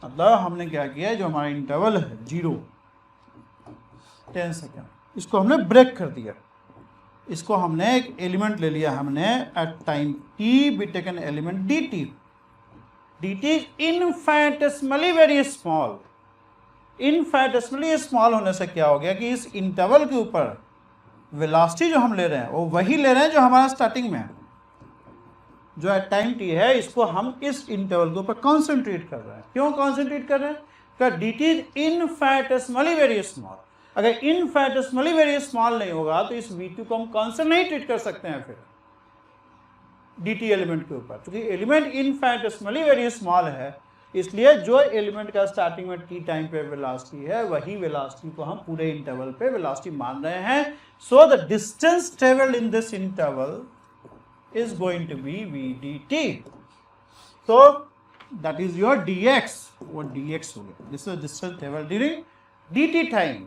मतलब हमने क्या किया, जो हमारा इंटरवल है 0 10 सेकेंड, इसको हमने ब्रेक कर दिया। इसको हमने एक एलिमेंट ले लिया, हमने at time t we take an element dt। dt is infinitesimally very small। Infinitesimally small होने से क्या हो गया कि इस इंटरवल के ऊपर वेलोसिटी जो हम ले रहे हैं वो वही ले रहे हैं जो हमारा स्टार्टिंग में है, जो एट टाइम t है, इसको हम इस इंटरवल के ऊपर कॉन्सेंट्रेट कर रहे हैं। क्यों कॉन्सेंट्रेट कर रहे हैं? because dt is infinitesimally very small। अगर इनफाइनिटेसिमली वेरी स्मॉल नहीं होगा तो इस v2 को हम कांस्टेंट नहीं ट्रीट कर सकते हैं फिर dt एलिमेंट के ऊपर, क्योंकि एलिमेंट इनफाइनिटेसिमली वेरी स्मॉल है। इसलिए जो एलिमेंट का स्टार्टिंग में t टाइम पे वेलोसिटी है वही वेलोसिटी को हम पूरे इंटरवल पे वेलोसिटी मान रहे हैं। So the distance travelled in this interval is going to be v dt। So that is your dx, वो dx हो गया। This is distance travelled during dt time.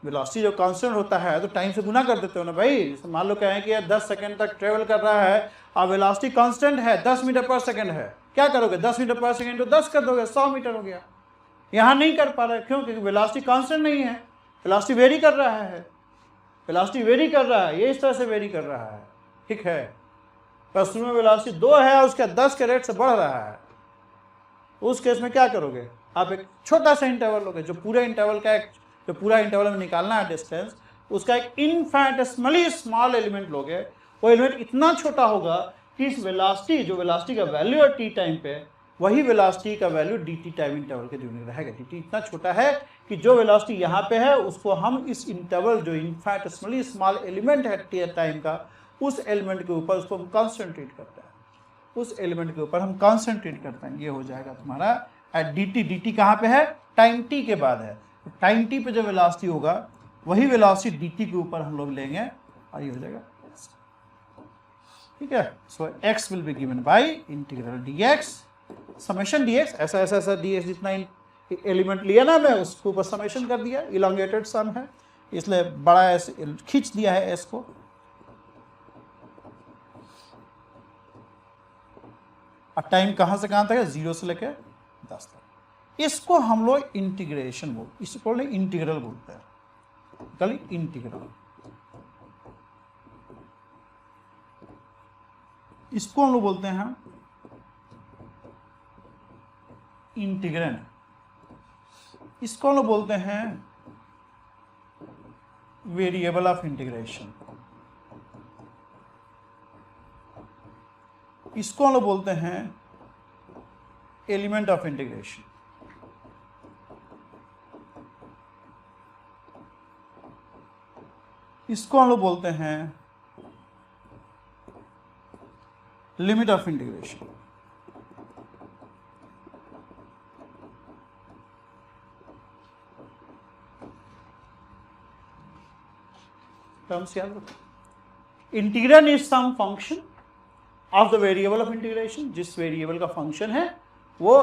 Velocity जो कांस्टेंट होता है तो टाइम से गुना कर देते हो ना भाई। जैसे मान लो कहें कि 10 सेकंड तक ट्रेवल कर रहा है और वेलोसिटी कांस्टेंट है 10 मीटर पर सेकंड है, क्या करोगे? 10 मीटर पर सेकंड तो 10 कर दोगे, 100 मीटर हो गया। यहाँ नहीं कर पा रहे, क्यों? क्योंकि वेलोसिटी कांस्टेंट नहीं है, वेलोसिटी वेरी कर रहा है। वेलोसिटी वेरी कर रहा है, ये इस तरह से वेरी कर रहा है, ठीक है। बस में वेलोसिटी 2 है, उसका 10 के रेट से बढ़ रहा है। उस केस में क्या करोगे? आप एक छोटा सा इंटरवल लोगे, जो पूरे इंटरवल का एक जो पूरा इंटरवल में निकालना है डिस्टेंस, उसका एक इनफाइनिटेसिमली स्मॉल एलिमेंट लोगे। वो एलिमेंट इतना छोटा होगा कि इस वेलोसिटी, जो वेलोसिटी का वैल्यू है टी टाइम पे, वही वेलोसिटी का वैल्यू dt टाइम इंटरवल के ड्यूरिंग रहेगा। dt इतना छोटा है कि जो वेलोसिटी यहाँ पे है उसको हम इस इंटरवल, जो इनफाइनिटेसिमली स्मॉल एलिमेंट है टी टाइम का, उस एलिमेंट के ऊपर उसको हम कॉन्सेंट्रेट करते हैं, उस एलिमेंट के ऊपर हम कॉन्सेंट्रेट करते हैं। ये हो जाएगा तुम्हारा एट dt। dt कहाँ पे है? टाइम t के बाद है। टाइम t पे जो वेलोसिटी होगा वही वेलोसिटी dt के ऊपर हम लोग लेंगे और ये हो जाएगा, ठीक है। सो x will be given by integral dx, summation dx। ऐसा ऐसा ऐसा dx जितना एलिमेंट लिया ना मैं, उसके ऊपर समेशन कर दिया, इलोंगेटेड सम है इसलिए बड़ा ऐसे खींच दिया है s को। और टाइम कहाँ से कहाँ तक है? 0 से लेकर 10 तक। इसको हम लोग इंटीग्रेशन बोलते, इसको इंटीग्रल बोलते हैं, कल इंटीग्रल। इसको हम लोग बोलते हैं इंटीग्रेंड, इसको हम लोग बोलते हैं वेरिएबल ऑफ इंटीग्रेशन, इसको हम लोग बोलते हैं एलिमेंट ऑफ इंटीग्रेशन। इसको हम लोग बोलते हैं लिमिट ऑफ इंटीग्रेशन। टर्म्स याद रखो। Integral is some function of the variable of integration. जिस वेरिएबल का फंक्शन है वो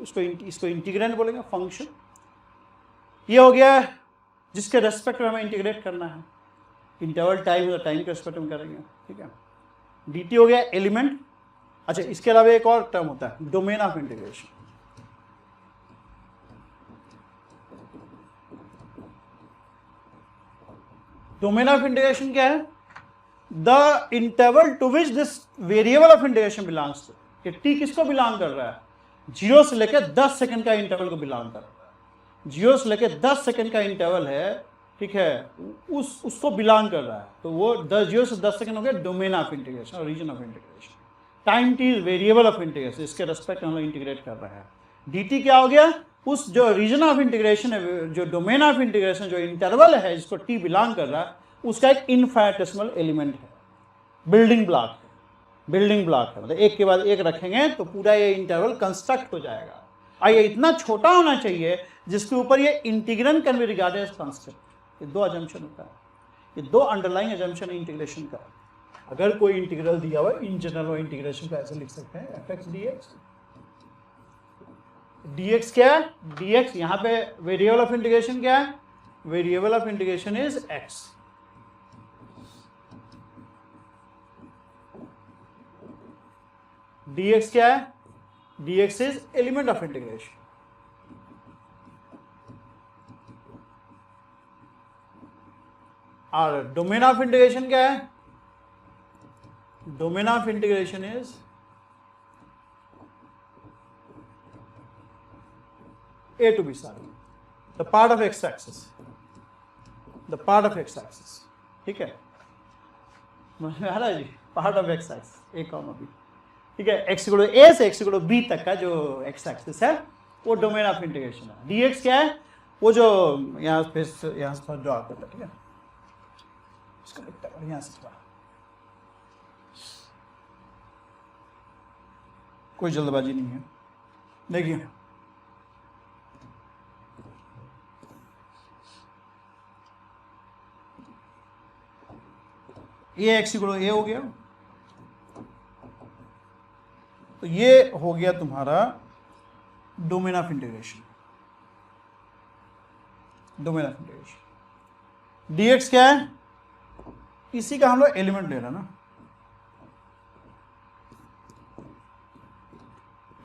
इसको इंटीग्रेंड बोलेंगे, फंक्शन। ये हो गया जिसके रेस्पेक्ट में हमें इंटीग्रेट करना है। इंटरवल टाइम है तो टाइम के रेस्पेक्ट में करेंगे, ठीक है। dt हो गया एलिमेंट। अच्छा, इसके अलावा एक और टर्म होता है domain of integration. Domain of integration क्या है? The interval to which this variable of integration belongs to. कि t किसको बिलोंग कर रहा है? 0 से लेकर 10 सेकंड का इंटरवल को बिलोंग कर रहा है। 0 से लेकर 10 सेकंड का इंटरवल है, ठीक है, उसको बिलोंग कर रहा है। तो वो 0 से 10 सेकंड हो गया डोमेन ऑफ इंटीग्रेशन और region of integration. Time t is variable of integration, इसके रेस्पेक्ट हम लोग इंटीग्रेट कर रहे हैं। dt क्या हो गया? उस जो रीजन ऑफ इंटीग्रेशन है, जो डोमेन ऑफ इंटीग्रेशन, जो इंटरवल है जिसको t बिलोंग कर रहा है, उसका एक इनफाइनेटेसिमल एलिमेंट है, बिल्डिंग ब्लॉक है, बिल्डिंग ब्लॉक है, मतलब एक के बाद एक रखेंगे तो पूरा ये इंटरवल कंस्ट्रक्ट हो जाएगा। और ये इतना छोटा होना चाहिए जिसके ऊपर ये integral can be regarded as constant. ये दो अजम्पशन होता है, ये दो अंडरलाइंग अजम्पशन है इंटीग्रेशन का। अगर कोई इंटीग्रल दिया हुआ इन जनरल वो इंटीग्रेशन को ऐसे लिख सकते हैं F x D x. dx क्या है? dx यहाँ पे वेरिएबल ऑफ इंटीग्रेशन क्या है? Variable of integration is x। dx क्या है? dx is element of integration. और डोमेन ऑफ इंटीग्रेशन क्या है? Domain of integration is a to b sorry, the part of x axis, the part of x axis, ठीक है, आ रहा है जी, part of x axis a comma b, ठीक है, x इक्वल टू a से x इक्वल टू b तक का जो x axis है वो डोमेन ऑफ इंटीग्रेशन है। dx क्या है? वो जो यहाँ पे ड्रॉ करता है, ठीक है, इसको लिखता है यहाँ से थोड़ा, कोई जल्दबाजी नहीं है, देखिए ये एक्स इक्वल ए हो गया, तो ये हो गया तुम्हारा domain of integration, domain of integration. dx क्या है? इसी का हम लोग एलिमेंट ले रहे हैं ना,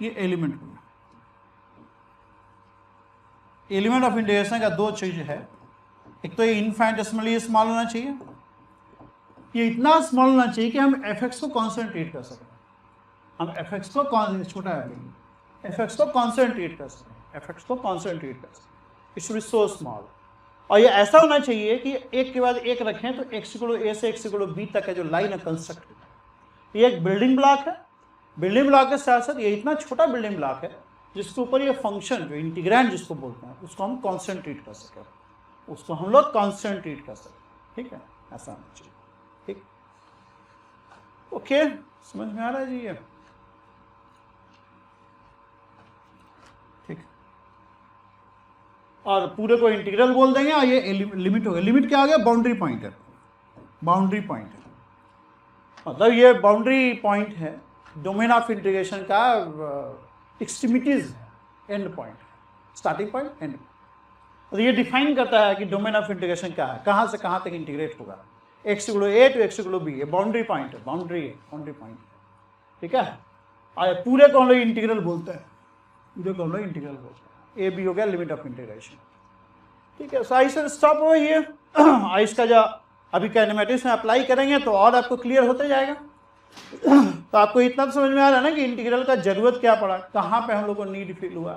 ये एलिमेंट हो गया। एलिमेंट ऑफ इंटीग्रेशन का दो चीज है, एक तो ये इनफाइनेटेसिमली स्मॉल होना चाहिए, ये इतना स्मॉल होना चाहिए कि हम fx को कॉन्सेंट्रेट कर सकें, हम fx को छोटा है fx को कॉन्सेंट्रेट कर सकें, fx को कॉन्सेंट्रेट कर सकें, it should be so small. और ये ऐसा होना चाहिए कि एक के बाद एक रखें तो x इक्वल टू a से x इक्वल टू b तक का जो लाइन है कंस्ट्रक्ट होता है। ये एक बिल्डिंग ब्लॉक है, बिल्डिंग ब्लॉक के साथ साथ ये इतना छोटा बिल्डिंग ब्लॉक है जिसके ऊपर ये फंक्शन जो इंटीग्रैंड जिसको बोलते हैं उसको हम कॉन्सेंट्रेट कर सकें, उसको हम लोग कॉन्सेंट्रेट कर सकें, ठीक है, ऐसा होना चाहिए, ठीक, ओके, समझ में आ रहा है जी ये, ठीक। और पूरे को इंटीग्रल बोल देंगे और ये लिमिट हो गया। लिमिट क्या आ गया? बाउंड्री पॉइंट है, बाउंड्री पॉइंट है, मतलब ये बाउंड्री पॉइंट है डोमेन ऑफ इंटीग्रेशन का, एक्सट्रीमिटीज है, and point, starting point, and. तो ये डिफाइन करता है कि डोमेन ऑफ इंटीग्रेशन क्या है, कहाँ से कहाँ तक इंटीग्रेट होगा, x equal to a to x equal to b, ये बाउंड्री पॉइंट है, बाउंड्री है, बाउंड्री पॉइंट, ठीक है। और पूरे को हम लोग इंटीग्रल बोलते हैं, पूरे को हम लोग इंटीग्रल बोलते हैं, a b हो गया लिमिट ऑफ इंटीग्रेशन, ठीक है। So I should stop over here. इसका जो अभी काइनेमेटिक्स में अप्लाई करेंगे तो और आपको क्लियर होते जाएगा। तो आपको इतना तो समझ में आ रहा है ना कि इंटीग्रल का जरूरत क्या पड़ा, कहाँ पे हम लोग को नीड फील हुआ,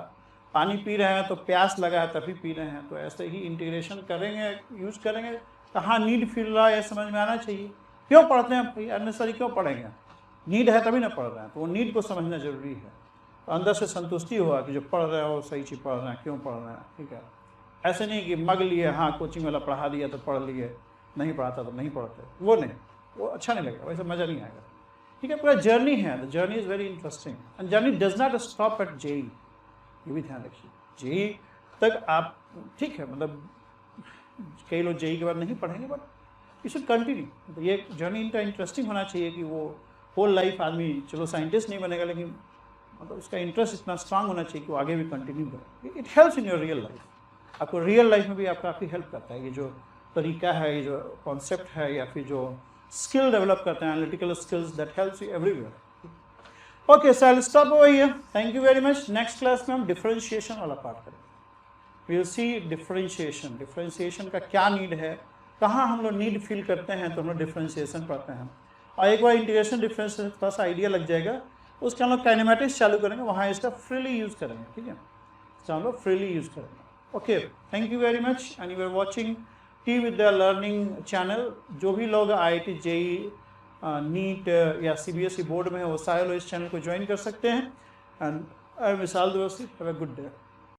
पानी पी रहे हैं तो प्यास लगा है तभी पी रहे हैं, तो ऐसे ही इंटीग्रेशन करेंगे, यूज करेंगे, कहाँ नीड फील रहा है ये समझ में आना चाहिए। क्यों पढ़ते हैं भाई, अननेसेसरी क्यों पढ़ेंगे, नीड है तभी ना पढ़ रहे हैं, तो वो नीड को समझना जरूरी है। तो अंदर से संतुष्टि हुआ कि जो पढ़ रहे हो सही चीज़ पढ़ रहे हैं, क्यों पढ़ रहे हैं, ठीक है। ऐसे नहीं कि मग लिए, हाँ कोचिंग वाला पढ़ा दिया तो पढ़ लिए, नहीं पढ़ाता तो नहीं पढ़ते, वो नहीं, वो अच्छा नहीं लगेगा, वैसे मज़ा नहीं आएगा, ठीक है। पूरा जर्नी है, the journey is very interesting and journey does not stop at JEE, ये भी ध्यान रखिए। जेई तक आप, ठीक है, मतलब कई लोग जेई के बाद नहीं पढ़ेंगे, बट यू शुड कंटिन्यू। तो ये जर्नी इनका इंटरेस्टिंग होना चाहिए कि वो होल लाइफ आदमी, चलो साइंटिस्ट नहीं बनेगा लेकिन मतलब उसका इंटरेस्ट इतना स्ट्रांग होना चाहिए कि वो आगे भी कंटिन्यू करे। It helps in your real life, आपको रियल लाइफ में भी आपका काफ़ी हेल्प करता है। ये जो तरीका है, ये जो कॉन्सेप्ट है, या फिर जो स्किल डेवलप करते हैं, analytical skills, that helps you everywhere. Okay, so I will stop over here, thank you very much. Next class में हम डिफरेंशिएशन वाला पार्ट करेंगे। We will see differentiation, differentiation का क्या नीड है, कहाँ हम लोग नीड फील करते हैं तो हम लोग डिफरेंशिएशन पढ़ते हैं। और एक बार इंटीग्रेशन डिफरेंशिएशन थोड़ा सा आइडिया लग जाएगा, उसके हम लोग काइनेमेटिक्स चालू करेंगे, वहाँ इसका फ्रीली यूज़ करेंगे, ठीक है, तो हम लोग फ्रीली यूज़ करेंगे। Okay, thank you very much and you are watching T Vidya learning channel. जो भी लोग IIT JEE नीट या CBSE बोर्ड में है वो सारे लोग इस चैनल को ज्वाइन कर सकते हैं। And I wish all the best, have a good day.